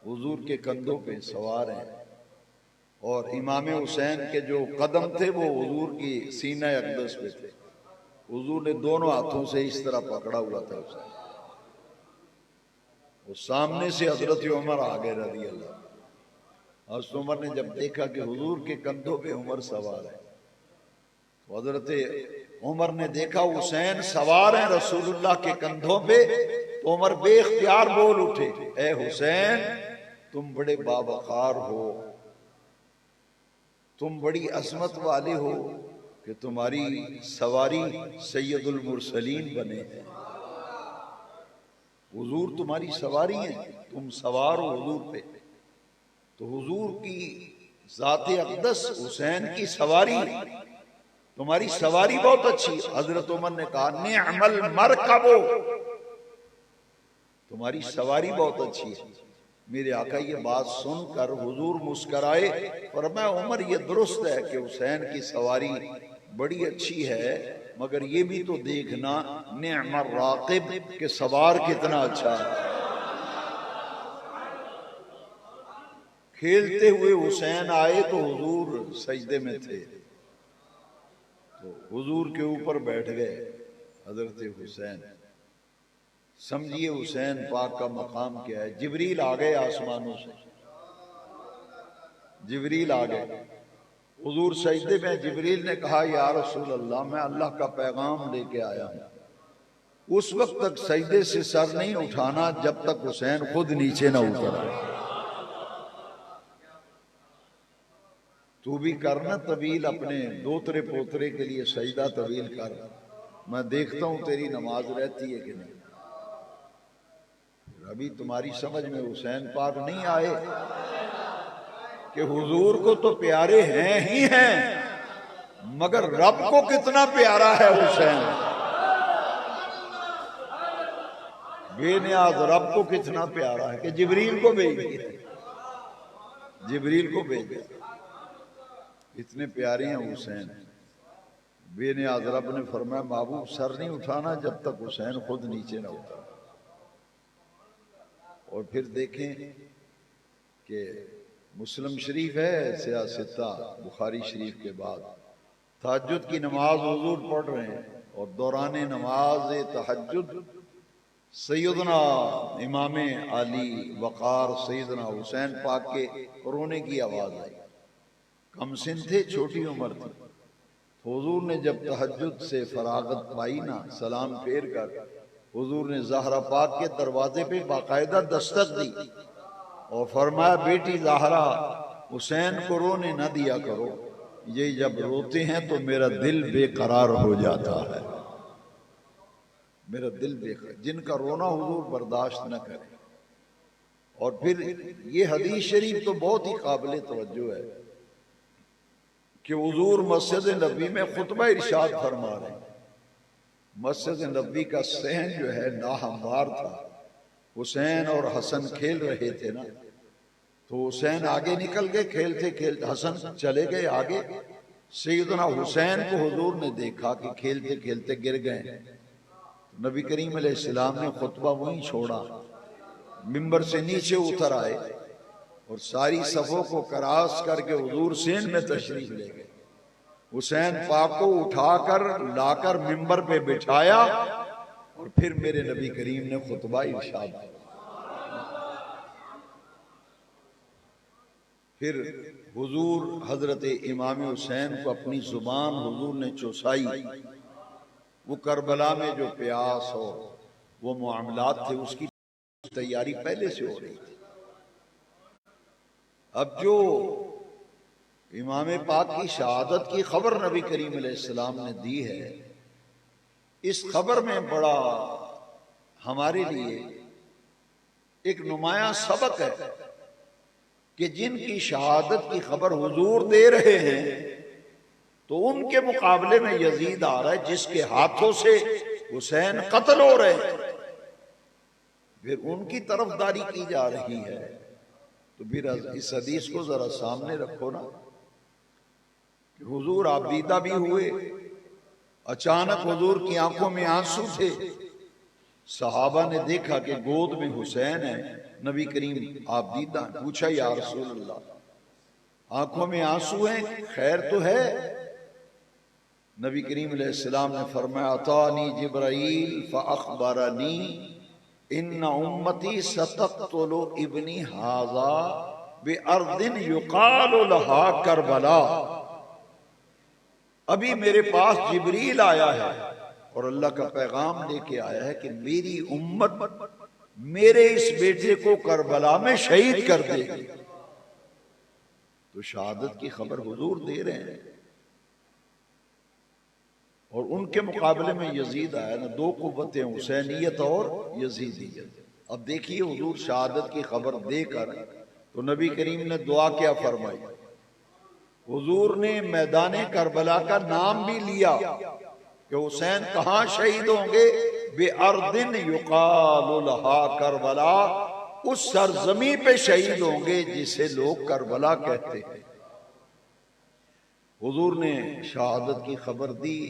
حضور کے کندھوں پہ سوار ہیں، اور امام حسین کے جو قدم تھے وہ حضور کی سینہ اقدس پہ تھے. حضور نے دونوں ہاتھوں سے اس طرح پکڑا ہوا تھا اسے. وہ سامنے سے حضرت عمر آگے رضی اللہ. حضرت عمر نے جب دیکھا کہ حضور کے کندھوں پہ عمر سوار ہے، تو حضرت عمر نے دیکھا حسین سوار ہیں رسول اللہ کے کندھوں پہ، تو عمر بے اختیار بول اٹھے، اے حسین تم بڑے باوقار ہو، تم بڑی عظمت والے ہو کہ تمہاری سواری سید المرسلین بنے ہیں. حضور تمہاری سواری ہیں، تم سوار ہو حضور پہ. تو حضور کی ذات اقدس حسین کی سواری، تمہاری سواری بہت اچھی. حضرت عمر نے کہا نعم المرکب، تمہاری سواری بہت اچھی ہے. میرے آقا یہ بات سن کر حضور مسکرائے، فرمایا عمر یہ درست ہے کہ حسین کی سواری بڑی اچھی ہے، مگر یہ بھی تو دیکھنا نعم الراقب کہ سوار کتنا اچھا ہے. کھیلتے ہوئے حسین آئے تو حضور سجدے میں تھے، تو حضور کے اوپر بیٹھ گئے حضرت حسین. سمجھیے حسین پاک کا مقام کیا ہے. جبریل آ گئے آسمانوں سے، جبریل آ گئے حضور سجدے میں. جبریل نے کہا یا رسول اللہ میں اللہ کا پیغام لے کے آیا ہوں. اس وقت تک سجدے سے سر نہیں اٹھانا جب تک حسین خود نیچے نہ اتر آئے. تو بھی کرنا طویل اپنے دوترے پوترے کے لیے سجدہ طویل کر، میں دیکھتا ہوں تیری نماز رہتی ہے کہ نہیں. ابھی تمہاری سمجھ میں حسین پاک نہیں آئے کہ حضور کو تو پیارے ہیں ہی ہیں، مگر رب کو کتنا پیارا ہے حسین. بے نیاز رب کو کتنا پیارا ہے کہ جبریل کو بھیج دیا، جبریل کو بھیج دیا. اتنے پیارے ہیں حسین. بے نیاز رب نے فرمایا محبوب سر نہیں اٹھانا جب تک حسین خود نیچے نہ اترا. اور پھر دیکھیں کہ مسلم شریف ہے سیاستہ بخاری شریف کے بعد تہجد کی نماز حضور پڑھ رہے ہیں، اور دوران نماز تہجد سیدنا امام علی وقار سیدنا حسین پاک کے رونے کی آواز آئی. کم سن تھے، چھوٹی عمر تھی. حضور نے جب تہجد سے فراغت پائی نا، سلام پھیر کر حضور نے زہرا پاک کے دروازے پہ باقاعدہ دستک دی اور فرمایا بیٹی زہرا حسین کو رونے نہ دیا کرو، یہ جب روتے ہیں تو میرا دل بے قرار ہو جاتا ہے. میرا دل بے قرار، جن کا رونا حضور برداشت نہ کرے. اور پھر یہ حدیث شریف تو بہت ہی قابل توجہ ہے کہ حضور مسجد نبوی میں خطبہ ارشاد فرما رہے ہیں. مسجد نبوی کا صحن جو ہے ناہموار تھا. حسین اور حسن کھیل رہے تھے نا، تو حسین آگے نکل گئے کھیلتے کھیلتے، حسن چلے گئے آگے. سیدنا حسین کو حضور نے دیکھا کہ کھیلتے کھیلتے گر گئے. نبی کریم علیہ السلام نے خطبہ وہیں چھوڑا، ممبر سے نیچے اتر آئے اور ساری صفوں کو کراس کر کے حضور سین میں تشریف لے گئے. حسین پاک کو اٹھا کر لا کر ممبر پہ بٹھایا، اور پھر میرے نبی کریم نے خطبہ ارشاد کیا. پھر حضور حضرت امام حسین کو اپنی زبان حضور نے چوسائی. وہ کربلا میں جو پیاس اور وہ معاملات تھے اس کی تیاری پہلے سے ہو رہی تھی. اب جو امام پاک کی شہادت کی خبر نبی کریم علیہ السلام نے دی ہے، اس خبر میں بڑا ہمارے لیے ایک نمایاں سبق ہے کہ جن کی شہادت کی خبر حضور دے رہے ہیں تو ان کے مقابلے میں یزید آ رہا ہے جس کے ہاتھوں سے حسین قتل ہو رہے ہیں، پھر ان کی طرفداری کی جا رہی ہے. تو پھر اس حدیث کو ذرا سامنے رکھو نا کہ حضور آبدیدہ بھی ہوئے، اچانک حضور کی آنکھوں میں آنسو تھے. صحابہ نے دیکھا کہ گود میں حسین ہے، نبی کریم آبدیدہ. پوچھا یا رسول اللہ آنکھوں میں آنسو ہیں، خیر تو ہے؟ نبی کریم علیہ السلام نے فرمایا اتانی جبرائیل فاخبرنی ان امتی ستقتل ابنی ھذا بارض یقال لها کربلا. ابھی میرے پاس جبریل آیا ہے اور اللہ کا پیغام لے کے آیا ہے کہ میری امت میرے اس بیٹے کو کربلا میں شہید کر دے گی. تو شہادت کی خبر حضور دے رہے ہیں اور ان کے مقابلے میں یزید آیا نا. دو قوتیں حسینیت اور یزیدیت. اب دیکھیے حضور شہادت کی خبر دے کر تو نبی کریم نے دعا کیا فرمائی. حضور نے میدان کربلا کا نام بھی لیا کہ حسین کہاں شہید ہوں گے؟ بِأَرْضٍ يُقَالُ لَهَا کربلا، اس سرزمین پہ شہید ہوں گے جسے لوگ کربلا کہتے ہیں. حضور نے شہادت کی خبر دی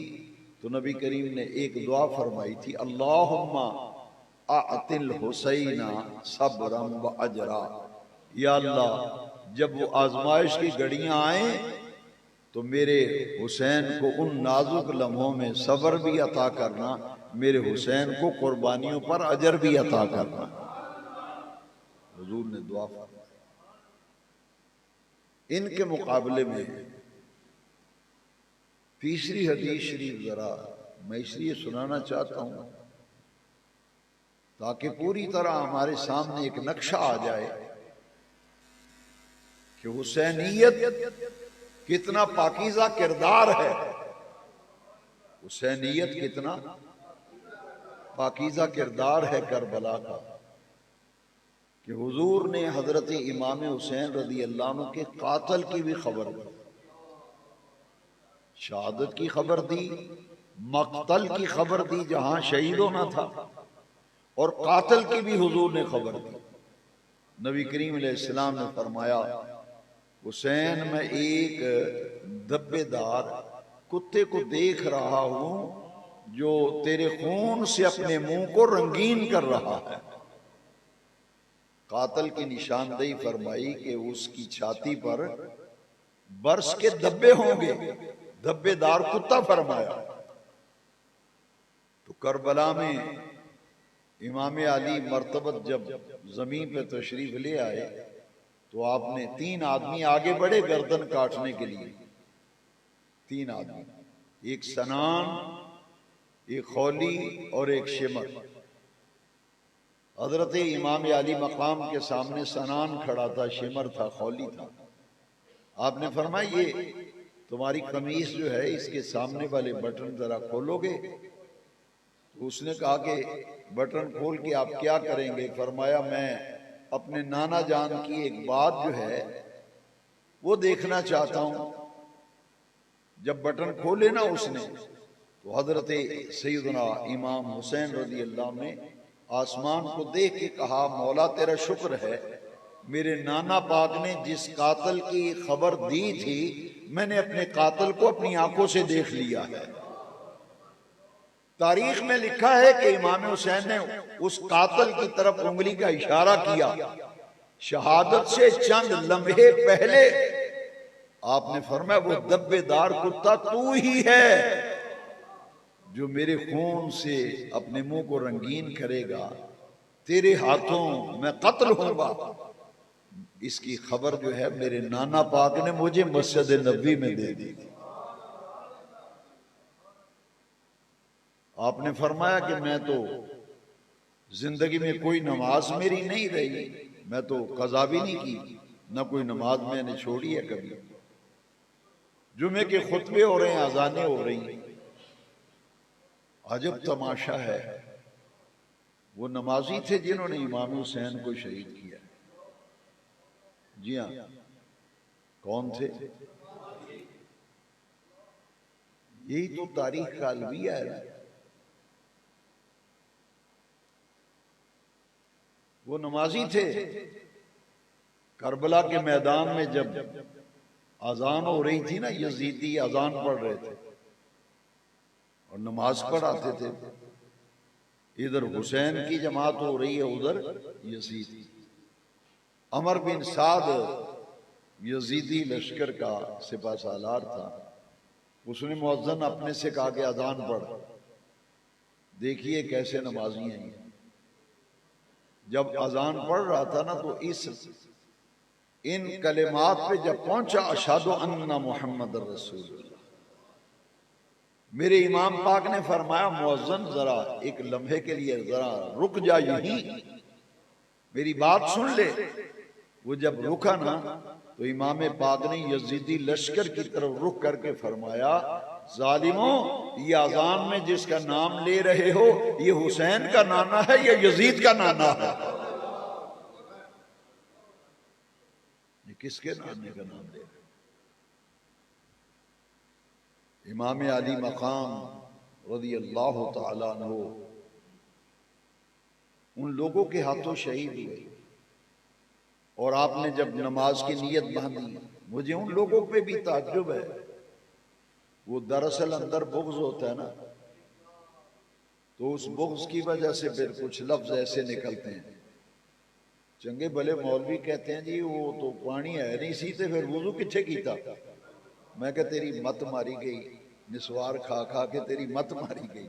تو نبی کریم نے ایک دعا فرمائی تھی اللہم اعط الحسین صبرا و اجرا. یا اللہ جب وہ آزمائش کی گھڑیاں آئیں تو میرے حسین کو ان نازک لمحوں میں صبر بھی عطا کرنا، میرے حسین کو قربانیوں پر اجر بھی عطا کرنا. حضور نے دعا فرمائی. ان کے مقابلے میں تیسری حدیث شریف ذرا میں اس لیے سنانا چاہتا ہوں تاکہ پوری طرح ہمارے سامنے ایک نقشہ آ جائے کہ حسینیت کتنا پاکیزہ کردار ہے. حسینیت کتنا پاکیزہ کردار ہے کربلا کا کہ حضور نے حضرت امام حسین رضی اللہ عنہ کے قاتل کی بھی خبر دی، شہادت کی خبر دی، مقتل کی خبر دی جہاں شہید ہونا تھا، اور قاتل کی بھی حضور نے خبر دی. نبی کریم علیہ السلام نے فرمایا حسین میں ایک دبے دار کتے کو دیکھ رہا ہوں جو تیرے خون سے اپنے منہ کو رنگین کر رہا ہے. قاتل کی نشاندہی فرمائی کہ اس کی چھاتی پر برس کے دبے ہوں گے، دبے دار کتا فرمایا. تو کربلا میں امام علی مرتبت جب زمین پہ تشریف لے آئے تو آپ نے 3 آدمی آگے بڑھے گردن کاٹنے کے لیے. 3 آدمی، ایک سنان، ایک خولی اور ایک شمر. حضرت امام علی مقام کے سامنے سنان کھڑا تھا، شمر تھا، خولی تھا. آپ نے فرمایا یہ تمہاری قمیص جو ہے اس کے سامنے والے بٹن ذرا کھولو گے؟ تو اس نے کہا کہ بٹن کھول کے آپ کیا کریں گے؟ فرمایا میں اپنے نانا جان کی ایک بات جو ہے وہ دیکھنا چاہتا ہوں. جب بٹن کھولے نا اس نے تو حضرت سیدنا امام حسین رضی اللہ عنہ نے آسمان کو دیکھ کے کہا مولا تیرا شکر ہے، میرے نانا پاک نے جس قاتل کی خبر دی تھی میں نے اپنے قاتل کو اپنی آنکھوں سے دیکھ لیا ہے. تاریخ میں لکھا ہے کہ امام حسین نے اس قاتل کی طرف انگلی کا اشارہ کیا. شہادت سے چند لمحے پہلے آپ نے فرمایا وہ دبے دار کتا تو ہی ہے جو میرے خون سے اپنے منہ کو رنگین کرے گا، تیرے ہاتھوں میں قتل ہوں گا. اس کی خبر جو ہے میرے نانا پاک نے مجھے مسجد نبوی میں دے دی تھی۔ آپ نے فرمایا کہ میں تو زندگی میں کوئی نماز میری نہیں رہی، میں تو قضا بھی نہیں کی، نہ کوئی نماز میں نے چھوڑی ہے کبھی۔ جمعے کے خطبے ہو رہے ہیں، اذانیں ہو رہی ہیں، عجب تماشا ہے، وہ نمازی تھے جنہوں نے امام حسین کو شہید کیا۔ جی ہاں، کون تھے؟ یہی تو تاریخ کا الویہ ہے۔ وہ نمازی تھے، کربلا کے میدان میں جب اذان ہو رہی تھی نا، یزیدی اذان پڑھ رہے تھے اور نماز پڑھاتے تھے، ادھر حسین کی جماعت ہو رہی ہے، ادھر یزید۔ عمر بن سعد یزیدی لشکر کا سپہ سالار تھا، اس نے مؤذن اپنے سے کہا کہ اذان پڑھ، دیکھیے کیسے نمازی ہیں۔ جب اذان پڑھ رہا تھا نا تو ان کلمات پہ جب پہنچا، اشہد ان محمد رسول اللہ، میرے امام پاک نے فرمایا مؤذن ذرا ایک لمحے کے لیے ذرا رک جا، یہیں میری بات سن لے۔ وہ جب رکا نا تو امام پاک نے یزیدی لشکر کی طرف رک کر کے فرمایا، ظالموں، یہ اذان میں جس کا نام لے رہے ہو یہ حسین کا نانا ہے یا یزید کا نانا ہے؟ یہ کس کے نانے کا نام لے رہے؟ امام علی مقام رضی اللہ تعالیٰ عنہ ان لوگوں کے ہاتھوں شہید ہوئے، اور آپ نے جب نماز کی نیت باندھی، مجھے ان لوگوں پہ بھی تعجب ہے، وہ دراصل اندر بغض ہوتا ہے نا، تو اس بغض کی وجہ سے پھر کچھ لفظ ایسے نکلتے ہیں۔ چنگے بھلے مولوی کہتے ہیں جی وہ تو پانی ہے نہیں سی تے پھر وضو کتھے کیتا؟ میں کہ تیری مت ماری گئی، نسوار کھا کھا کے تیری مت ماری گئی۔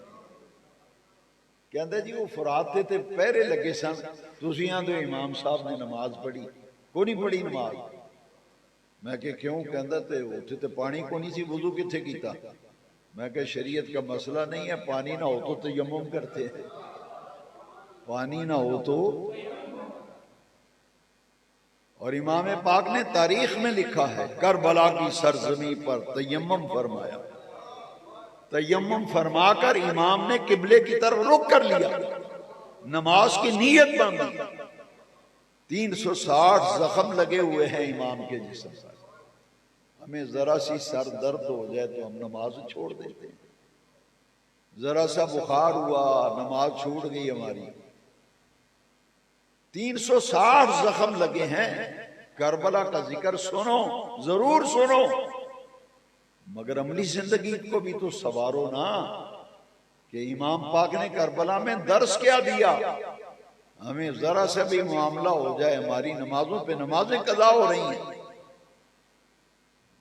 کہندے جی وہ فرات تے پہرے لگے سن، تسیاں تو امام صاحب نے نماز پڑھی، کو نہیں پڑھی نماز؟ میں کہ کیوں؟ کہندہ تے اتھے تے پانی کو نہیں سی، وضو کتھے کیتا؟ میں کہ شریعت کا مسئلہ نہیں ہے، پانی نہ ہو تو تیمم کرتے ہیں، پانی نہ ہو تو۔ اور امام پاک نے تاریخ میں لکھا ہے کربلا کی سرزمین پر تیمم فرمایا، تیمم فرما کر امام نے قبلے کی طرف رخ کر لیا، نماز کی نیت باندھی۔ 360 زخم لگے ہوئے ہیں امام کے جسم پر، ہمیں ذرا سی سر درد ہو جائے تو ہم نماز چھوڑ دیتے ہیں، ذرا سا بخار ہوا نماز چھوٹ گئی ہماری۔ 360 زخم لگے ہیں، کربلا کا ذکر سنو، ضرور سنو، مگر عملی زندگی کو بھی تو سوارو نا، کہ امام پاک نے کربلا میں درس کیا دیا۔ ہمیں ذرا سا بھی معاملہ ہو جائے ہماری نمازوں پہ نمازیں قضا ہو رہی ہیں۔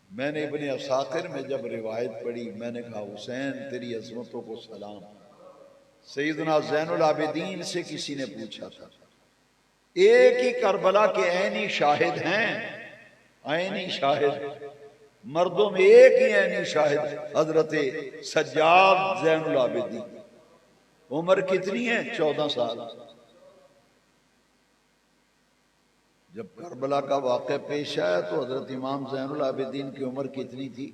میں نے ابن اساکر میں جب روایت پڑھی، میں نے کہا حسین تیری عظمتوں کو سلام۔ سیدنا زین العابدین سے کسی نے پوچھا تھا، ایک ہی کربلا کے عینی شاہد ہیں، عینی شاہد، مردوں میں ایک ہی عینی شاہد حضرت سجاد زین العابدین۔ عمر کتنی ہے؟ 14 سال۔ جب کربلا کا واقعہ پیش آیا تو حضرت امام زین العابدین کی عمر کتنی تھی؟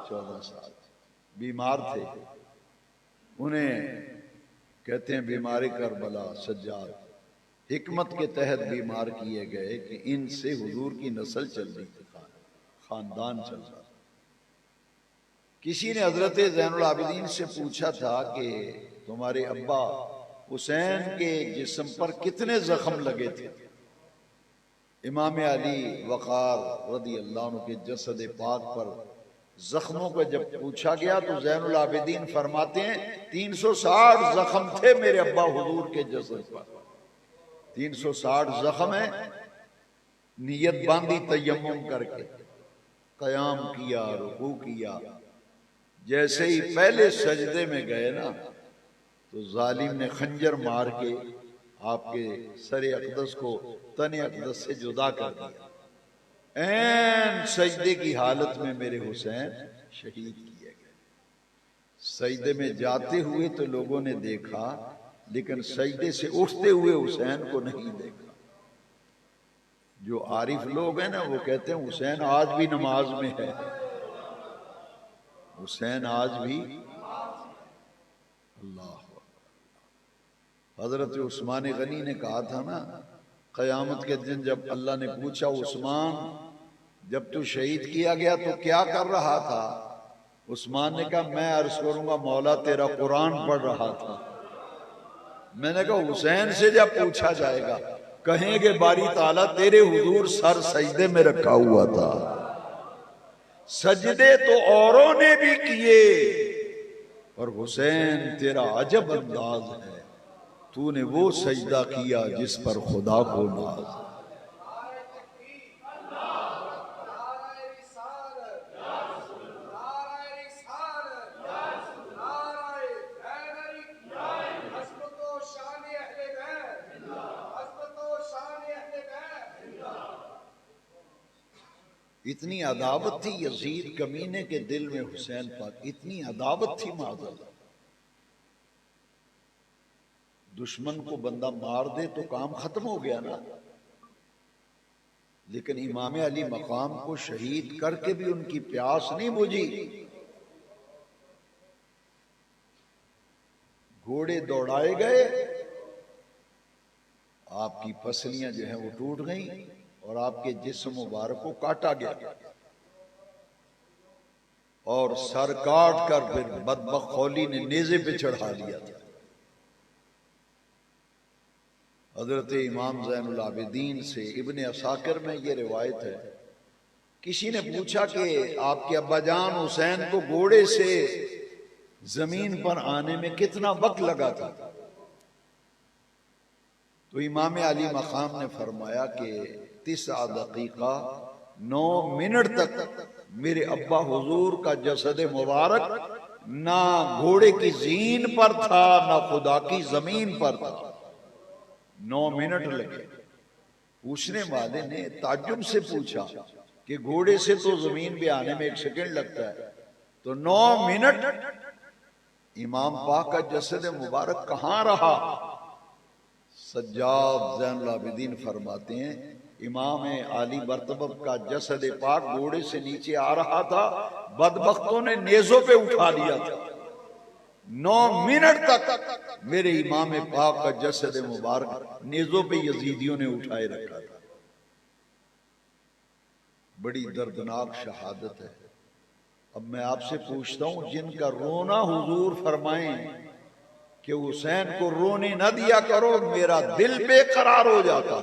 14 سال۔ بیمار تھے، انہیں کہتے ہیں بیماری کربلا سجاد، حکمت کے تحت بیمار کیے گئے کہ ان سے حضور کی نسل چل رہی تھی، خاندان چل رہا تھا۔ کسی نے حضرت زین العابدین سے پوچھا تھا کہ تمہارے ابا حسین کے جسم پر کتنے زخم لگے تھے؟ امام علی وقار رضی اللہ عنہ کے جسد پاک پر زخموں کو جب پوچھا گیا تو زین العابدین فرماتے ہیں 360 زخم تھے میرے ابا حضور کے جسد پر، 360 زخم ہیں۔ نیت باندھی تیمم کر کے قیام کیا، رکوع کیا، جیسے ہی پہلے سجدے میں گئے نا تو ظالم نے خنجر مار کے آپ کے سر اقدس کو تن اقدس سے جدا کر دیا۔ این سجدے کی حالت میں میرے حسین شہید کیے گئے۔ سجدے میں جاتے ہوئے تو لوگوں نے دیکھا، لیکن سجدے سے اٹھتے ہوئے حسین کو نہیں دیکھا۔ جو عارف لوگ ہیں نا وہ کہتے ہیں حسین آج بھی نماز میں ہے، حسین آج بھی۔ اللہ حضرت عثمان غنی نے کہا تھا نا، قیامت کے دن جب اللہ نے پوچھا عثمان جب تو شہید کیا گیا تو کیا کر رہا تھا؟ عثمان نے کہا میں عرض کروں گا مولا تیرا قرآن پڑھ رہا تھا۔ میں نے کہا حسین سے جب پوچھا جائے گا کہیں گے باری تعالیٰ تیرے حضور سر سجدے میں رکھا ہوا تھا۔ سجدے تو اوروں نے بھی کیے اور حسین تیرا عجب انداز ہے، تو نے وہ سجدہ کیا جس پر خدا کو ناز ہے۔ اتنی عداوت تھی یزید کمینے کے دل میں حسین پاک، اتنی عداوت تھی معذرت۔ دشمن کو بندہ مار دے تو کام ختم ہو گیا نا، لیکن امام علی مقام کو شہید کر کے بھی ان کی پیاس نہیں بجھی۔ گھوڑے دوڑائے گئے، آپ کی پسلیاں جو ہیں وہ ٹوٹ گئیں اور آپ کے جسم مبارک کو کاٹا گیا اور سر کاٹ کر پھر بدبخت خولی نے نیزے پہ چڑھا لیا تھا۔ حضرت امام زین العابدین سے ابن عساکر میں یہ روایت ہے، کسی نے پوچھا کہ آپ کے ابا جان حسین کو گھوڑے سے زمین پر آنے میں کتنا وقت لگا تھا؟ تو امام علی مقام نے فرمایا کہ 9 دقیقہ 9 منٹ تک میرے ابا حضور کا جسد مبارک نہ گھوڑے کی زین پر تھا نہ خدا کی زمین پر تھا۔ 9 منٹ لگے۔ پوچھنے والے نے تعجب سے پوچھا کہ گھوڑے سے تو زمین پہ آنے میں 1 سیکنڈ لگتا ہے، تو 9 منٹ امام پاک کا جسد مبارک کہاں رہا؟ سجاد زین العابدین فرماتے ہیں امام عالی مرتبہ کا جسد پاک گھوڑے سے نیچے آ رہا تھا، بدبختوں نے نیزوں پہ اٹھا لیا تھا۔ 9 منٹ تک میرے امام پاک کا جسد مبارک نیزوں پہ یزیدیوں نے اٹھائے رکھا تھا۔ بڑی دردناک شہادت ہے۔ اب میں آپ سے پوچھتا ہوں، جن کا رونا حضور فرمائیں کہ حسین کو رونے نہ دیا کرو میرا دل بے قرار ہو جاتا،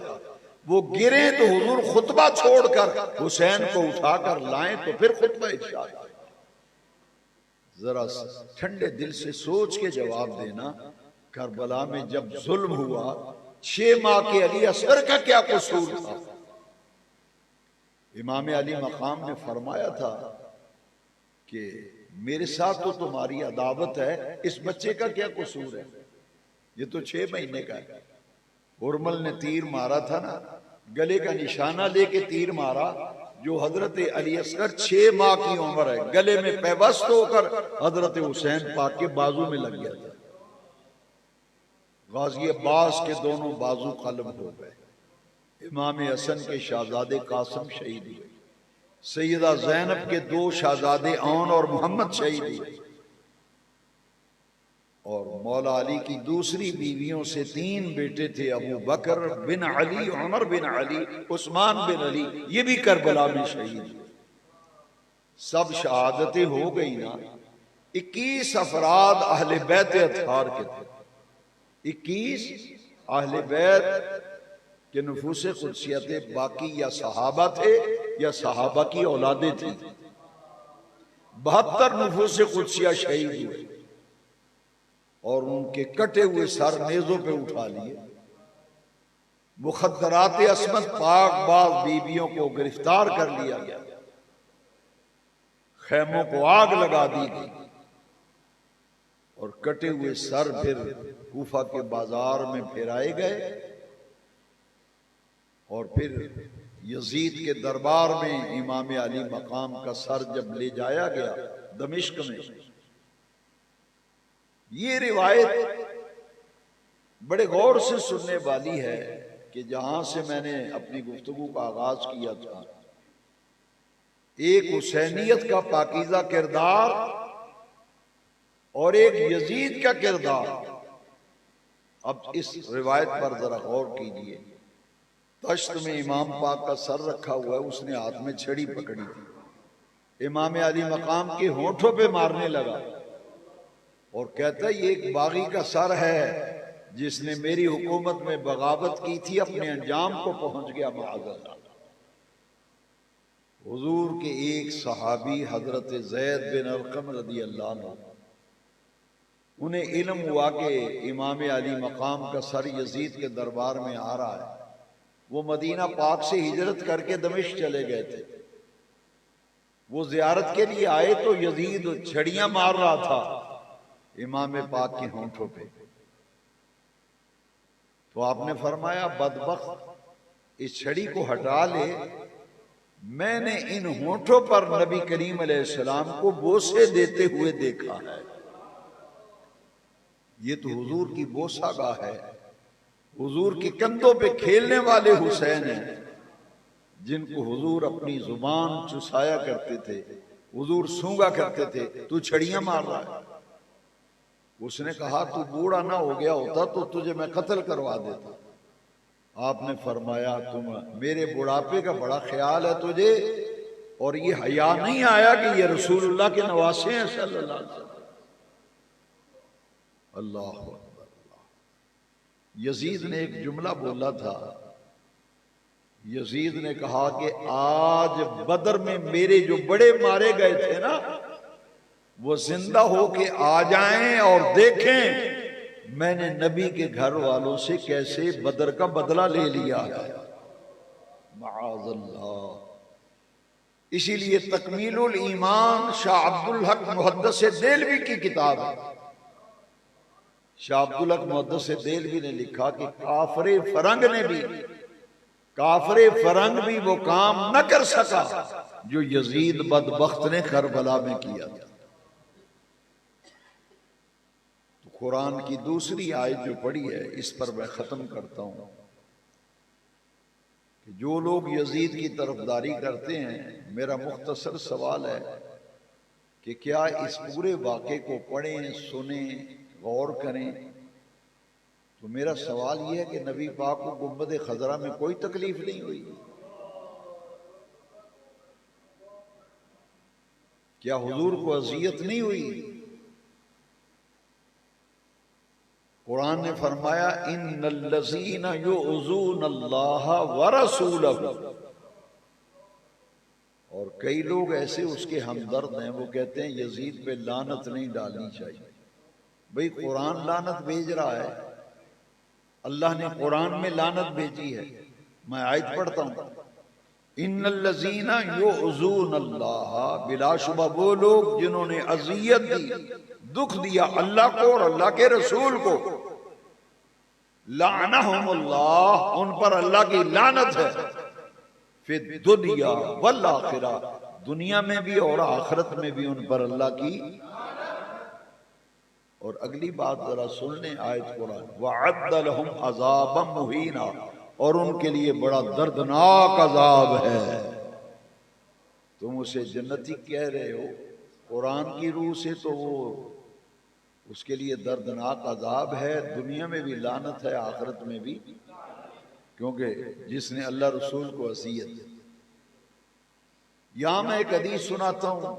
وہ گریں تو حضور خطبہ چھوڑ کر حسین کو اٹھا کر لائیں تو پھر خطبہ ارشاد۔ ذرا ٹھنڈے دل سے سوچ کے جواب دینا، کربلا میں جب ظلم ہوا 6 ماہ کے علی اصغر کا کیا قصور تھا؟ امام علی مقام نے فرمایا تھا کہ میرے ساتھ تو تمہاری عداوت ہے، اس بچے کا کیا قصور ہے؟ یہ تو 6 مہینے کا ہے۔ ہرمل نے تیر مارا تھا نا، گلے کا نشانہ لے کے تیر مارا، جو حضرت علی اصغر 6 ماہ کی عمر ہے، گلے میں پیوست ہو کر حضرت حسین پاک کے بازو میں لگ گیا تھا۔ غازی عباس کے دونوں بازو قلم ہو گئے، امام حسن کے شہزادے قاسم شہید ہوئے، سیدہ زینب کے 2 شہزادے اون اور محمد شہید ہوئے، اور مولا علی کی دوسری بیویوں سے 3 بیٹے تھے، ابو بکر بن علی، عمر بن علی، عثمان بن علی، یہ بھی کربلا میں شہید ہوئے۔ سب شہادتیں ہو گئی نا۔ 21 افراد اہل بیت اطہار کے تھے، 21 اہل بیت کہ نفوس قدسیت باقی یا صحابہ تھے یا صحابہ کی اولادیں تھیں۔ 72 نفوس قدسیہ شہید ہوئے اور ان کے کٹے ہوئے سر نیزوں پہ اٹھا لیے۔ مخدرات عصمت پاک باز بیویوں کو گرفتار کر لیا گیا، خیموں کو آگ لگا دی گئی، اور کٹے ہوئے سر پھر کوفہ کے بازار میں پھیرائے گئے، اور پھر یزید کے دربار میں امام علی مقام کا سر جب لے جایا گیا دمشق میں، یہ روایت بڑے غور سے سننے والی ہے کہ جہاں سے میں نے اپنی گفتگو کا آغاز کیا تھا، ایک حسینیت کا پاکیزہ کردار اور ایک یزید کا کردار۔ اب اس روایت پر ذرا غور کیجیے۔ تشت میں امام پاک کا سر رکھا ہوا ہے، اس نے ہاتھ میں چھڑی پکڑی تھی، امام علی مقام کے ہونٹوں پہ مارنے لگا اور کہتا ہے یہ ایک باغی کا سر ہے جس نے میری حکومت میں بغاوت کی تھی، اپنے انجام کو پہنچ گیا معاذ اللہ۔ حضور کے ایک صحابی حضرت زید بن ارقم رضی اللہ عنہ، انہیں علم ہوا کہ امام علی مقام کا سر یزید کے دربار میں آ رہا ہے۔ وہ مدینہ پاک سے ہجرت کر کے دمشق چلے گئے تھے، وہ زیارت کے لیے آئے تو یزید چھڑیاں مار رہا تھا امام پاک کے ہونٹوں پہ، تو آپ نے فرمایا بدبخت اس چھڑی کو ہٹا لے، میں نے ان ہونٹوں پر نبی کریم علیہ السلام کو بوسے دیتے ہوئے دیکھا ہے۔ یہ تو حضور کی بوسہ گاہ ہے، حضور کے کندھوں پہ کھیلنے والے حسین ہیں جن کو حضور اپنی زبان چسایا کرتے تھے، حضور سونگا کرتے تھے، تو چھڑیاں مار رہا ہے۔ اس نے کہا تو بوڑھا نہ ہو گیا ہوتا تو تجھے میں قتل کروا دیتا۔ آپ نے فرمایا تم میرے بڑھاپے کا بڑا خیال ہے تجھے، اور یہ حیا نہیں آیا کہ یہ رسول اللہ کے نواسے ہیں صلی اللہ علیہ وسلم۔ اللہ اکبر۔ یزید نے ایک جملہ بولا تھا، یزید نے کہا کہ آج بدر میں میرے جو بڑے مارے گئے تھے نا، وہ زندہ ہو کے آ جائیں اور دیکھیں میں نے نبی کے گھر والوں سے کیسے بدر کا بدلہ لے لیا ہے، معاذ اللہ۔ اسی لیے تکمیل الایمان شاہ عبدالحق محدث دہلوی کی کتاب ہے۔ شاہ عبدالحق محدث دہلوی نے لکھا کہ کافر فرنگ بھی وہ کام نہ کر سکا جو یزید بدبخت نے کربلا میں کیا تھا۔ تو قرآن کی دوسری آیت جو پڑھی ہے اس پر میں ختم کرتا ہوں کہ جو لوگ یزید کی طرفداری کرتے ہیں، میرا مختصر سوال ہے کہ کیا اس پورے واقعے کو پڑھیں، سنیں، غور کریں؟ تو میرا سوال یہ ہے کہ نبی پاک کو گنبد خضرا میں کوئی تکلیف نہیں ہوئی؟ کیا حضور کو اذیت نہیں ہوئی؟ قرآن نے فرمایا ان الذین یؤذون اللہ ورسولہ، اور کئی لوگ ایسے اس کے ہمدرد ہیں، وہ کہتے ہیں یزید پہ لعنت نہیں ڈالنی چاہیے۔ بھئی قرآن لعنت بھیج رہا ہے، اللہ نے قرآن میں لعنت بھیجی ہے۔ میں آیت پڑھتا ہوں، ان الذین یؤذون اللہ، بلا شبہ وہ لوگ جنہوں نے اذیت دی، دکھ دیا اللہ کو اور اللہ کے رسول کو، لعنہم اللہ، ان پر اللہ کی لعنت ہے، فی الدنیا والآخرہ، دنیا میں بھی اور آخرت میں بھی ان پر اللہ کی۔ اور اگلی بات ذرا سن لیں آیت قرآن، وَعَدَّ لَهُمْ عَذَابًا مُهِينًا، اور ان کے لیے بڑا دردناک عذاب ہے۔ تم اسے جنتی کہہ رہے ہو، قرآن کی روح سے تو وہ اس کے لیے دردناک عذاب ہے، دنیا میں بھی لعنت ہے، آخرت میں بھی، کیونکہ جس نے اللہ رسول کو اذیت دی۔ یہاں میں ایک حدیث سناتا ہوں،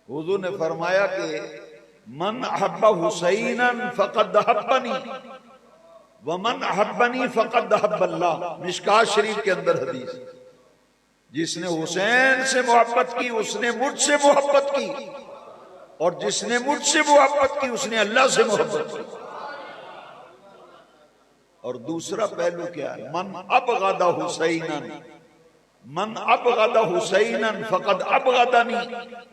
حضور نے فرمایا کہ من احب حسینا فقد احبنی ومن احبنی فقد احب اللہ، مشکوٰۃ شریف کے اندر حدیث، جس نے حسین سے محبت کی اس نے مجھ سے محبت کی، اور جس نے مجھ سے محبت کی اس نے اللہ سے محبت کی۔ اور دوسرا پہلو کیا ہے؟ من ابغض حسینا من ابغض حسینا فقد ابغضنی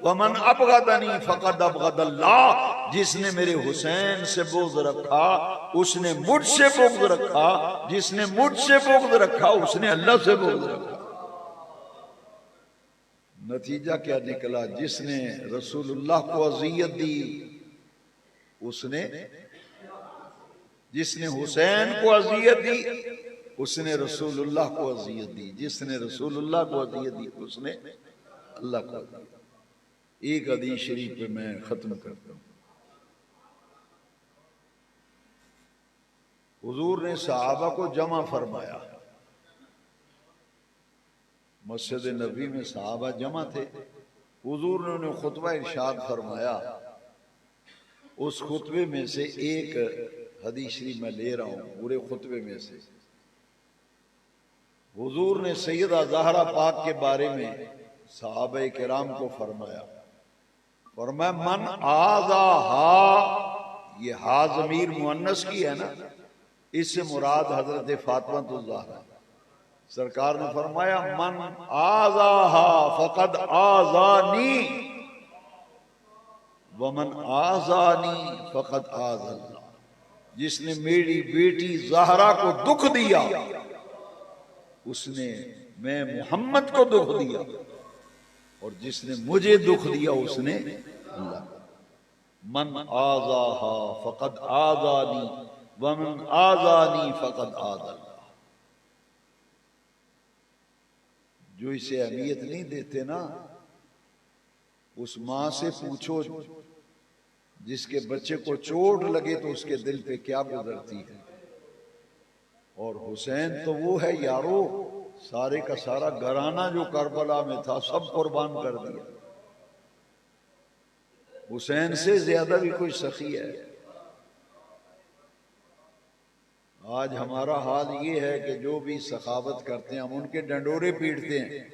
ومن ابغضنی فقد ابغض اللہ، جس نے میرے حسین سے بغض رکھا اس نے مجھ سے بغض رکھا، جس نے مجھ سے بغض رکھا اس نے اللہ سے بغض رکھا۔ نتیجہ کیا نکلا؟ جس نے رسول اللہ کو اذیت دی اس نے، جس نے حسین کو اذیت دی اس نے رسول اللہ کو اذیت دی، جس نے رسول اللہ کو اذیت دی اس نے اللہ کو اذیت دی۔ ایک حدیث شریف پہ میں ختم کرتا ہوں۔ حضور نے صحابہ کو جمع فرمایا، مسجد نبی میں صحابہ جمع تھے، حضور نے انہیں خطبہ ارشاد فرمایا۔ اس خطبے میں سے ایک حدیث شریف میں لے رہا ہوں پورے خطبے میں سے۔ حضور نے سیدہ زہرا پاک کے بارے میں صحابہ کرام کو فرمایا، فرمایا من آذاہا، یہ ہا ضمیر مؤنث کی ہے نا، اس سے مراد حضرت فاطمہ الزہرا۔ سرکار نے فرمایا من آذاہا فقد آذانی ومن آذانی فقد آذى اللہ، جس نے میری بیٹی زہرا کو دکھ دیا اس نے میں محمد کو دکھ دیا، اور جس نے مجھے دکھ دیا اس نے اللہ کو۔ من آذاہا فقد آذانی ومن آذانی فقد آذى اللہ۔ جو اسے اہمیت نہیں دیتے نا، اس ماں سے پوچھو جس کے بچے کو چوٹ لگے تو اس کے دل پہ کیا گزرتی ہے۔ اور حسین تو وہ ہے یارو، سارے کا سارا گھرانہ جو کربلا میں تھا سب قربان کر دیا۔ حسین سے زیادہ بھی کوئی سخی ہے؟ آج ہمارا حال یہ ہے کہ جو بھی سخاوت کرتے ہیں ہم ان کے ڈنڈورے پیٹتے ہیں،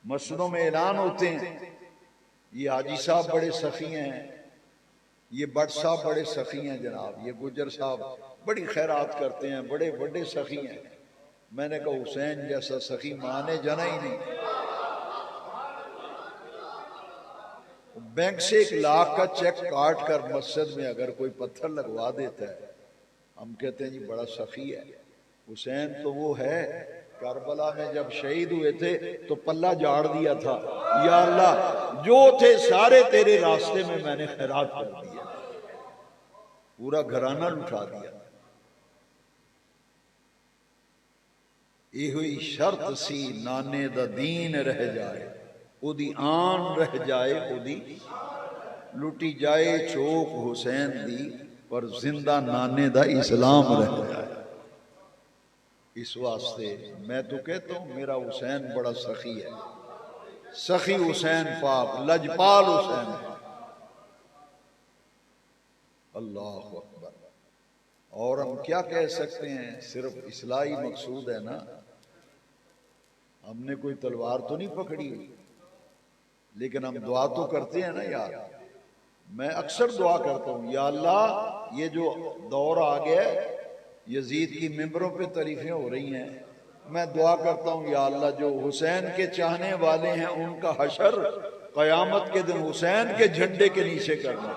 مسجدوں میں اعلان ہوتے ہیں یہ حاجی صاحب بڑے سخی ہیں، یہ بٹ صاحب بڑے سخی ہیں، جناب یہ گجر صاحب بڑی خیرات کرتے ہیں، بڑے بڑے سخی ہیں۔ میں نے کہا حسین جیسا سخی ماں نے جنا ہی نہیں۔ بینک سے 1 لاکھ کا چیک کاٹ کر مسجد میں اگر کوئی پتھر لگوا دیتا ہے ہم کہتے ہیں جی بڑا سخی ہے۔ حسین تو وہ ہے، کربلا میں جب شہید ہوئے تھے تو پلہ جاڑ دیا تھا، یا اللہ جو تھے سارے تیرے راستے میں نے خیرات کر دیا، پورا گھرانہ لٹا دیا۔ یہ ہوئی شرط سی نانے دا دین رہ جائے، او دی آن رہ جائے، او دی لٹی جائے چوک حسین دی، پر زندہ نانے دا اسلام رہ جائے۔ اس واسطے میں تو کہتا ہوں میرا حسین بڑا سخی ہے، سخی حسین پاک، لجپال حسین پاک۔ اللہ اکبر۔ اور ہم کیا کہہ سکتے ہیں؟ صرف اصلاحی مقصود ہے نا، ہم نے کوئی تلوار تو نہیں پکڑی، لیکن ہم دعا تو کرتے ہیں نا یار۔ میں اکثر دعا کرتا ہوں یا اللہ یہ جو دور آ گیا ہے یزید کی ممبروں پہ تعریفیں ہو رہی ہیں، میں دعا کرتا ہوں یا اللہ جو حسین کے چاہنے والے ہیں ان کا حشر قیامت کے دن حسین کے جھنڈے کے نیچے کرنا،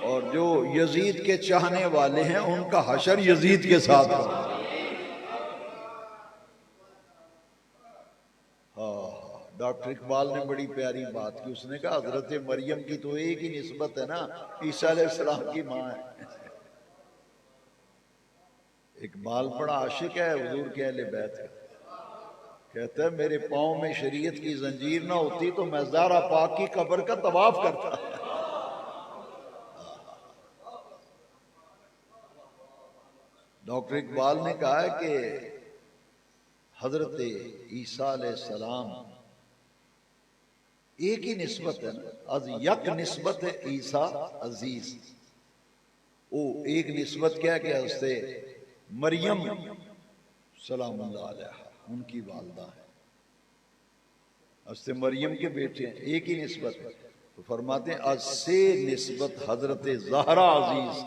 اور جو یزید کے چاہنے والے ہیں ان کا حشر یزید کے ساتھ کرنا۔ ڈاکٹر اقبال نے بڑی پیاری بات کی، اس نے کہا حضرت مریم کی تو ایک ہی نسبت ہے نا، عیسیٰ علیہ السلام کی ماں ہے۔ اقبال بڑا عاشق ہے حضور کے اہل بیت کا، کہتا ہے میرے پاؤں میں شریعت کی زنجیر نہ ہوتی تو میں زہرا پاک کی قبر کا طواف کرتا۔ ڈاکٹر اقبال نے کہا ہے کہ حضرت عیسیٰ علیہ السلام ایک ہی نسبت ہے نا، از یک نسبت ہے عیسیٰ عزیز، وہ ایک نسبت کیا کہ حضرت مریم سلام اللہ علیہ ان کی والدہ ہے، حضرت مریم کے بیٹے ہیں، ایک ہی نسبت ہے۔ تو فرماتے ہیں از سے نسبت حضرت زہرا عزیز،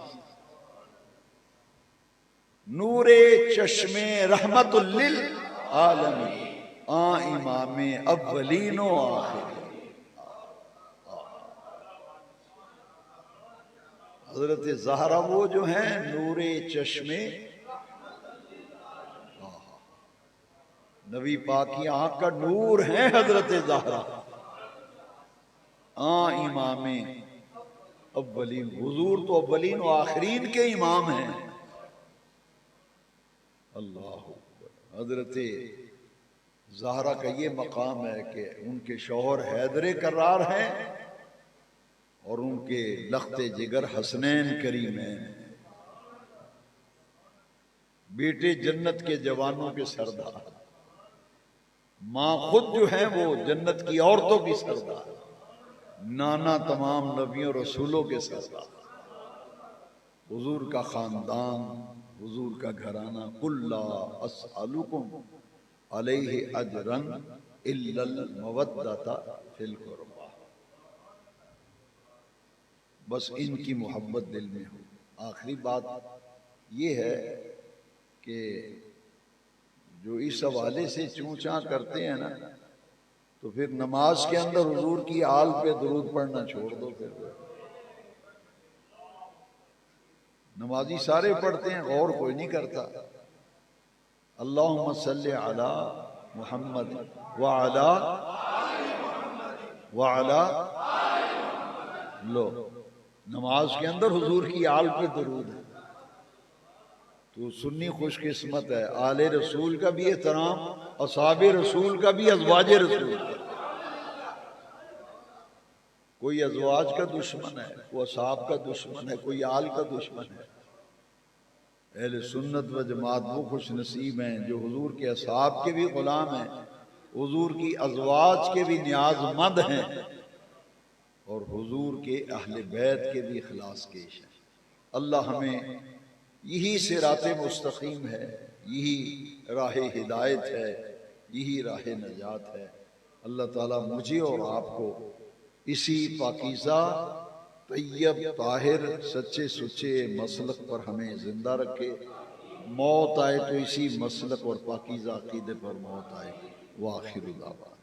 نور چشم رحمت للعالمین، امام اولین و آخرین. حضرت زہرا وہ جو ہیں نور چشمے نبی پاک کی آنکھ کا نور ہیں حضرت زہرا. امام اولین، حضور تو اولین و آخرین کے امام ہیں. اللہ اکبر. حضرت زہرا کا یہ مقام ہے کہ ان کے شوہر حیدر کرار ہیں اور ان کے لخت جگر حسنین کریمین، بیٹے جنت کے جوانوں کے سردار، ماں خود جو ہیں وہ جنت کی عورتوں کی سردار، نانا تمام نبیوں رسولوں کے سردار، حضور کا خاندان، حضور کا گھرانہ. قل لا اسألکم علیہ اجرا الا المودۃ فی القربى. بس ان کی محبت دل میں ہو. آخری بات یہ ہے کہ جو اس حوالے سے چونچاں کرتے ہیں نا، تو پھر نماز کے اندر حضور کی آل پہ درود پڑھنا چھوڑ دو. پھر نمازی سارے پڑھتے ہیں، غور کوئی نہیں کرتا. اللہم صلی علی محمد وعلی لو. نماز کے اندر حضور کی آل پہ درود ہے. تو سنی خوش قسمت ہے. آل رسول کا بھی احترام، اصحاب رسول کا بھی، ازواج رسول کا. کوئی ازواج کا دشمن ہے، کوئی اصحاب کا دشمن ہے، کوئی آل کا دشمن ہے. اہل سنت و جماعت وہ خوش نصیب ہیں جو حضور کے اصحاب کے بھی غلام ہیں، حضور کی ازواج کے بھی نیاز مند ہیں، اور حضور کے اہل بیت کے بھی اخلاص کیش ہیں. اللہ ہمیں یہی صراط مستقیم ہے، یہی راہ ہدایت ہے، یہی راہ نجات ہے. اللہ تعالیٰ مجھے اور آپ کو اسی پاکیزہ طیب طاہر سچے سچے مسلک پر ہمیں زندہ رکھے. موت آئے تو اسی مسلک اور پاکیزہ عقیدے پر موت آئے. وآخر دعوانا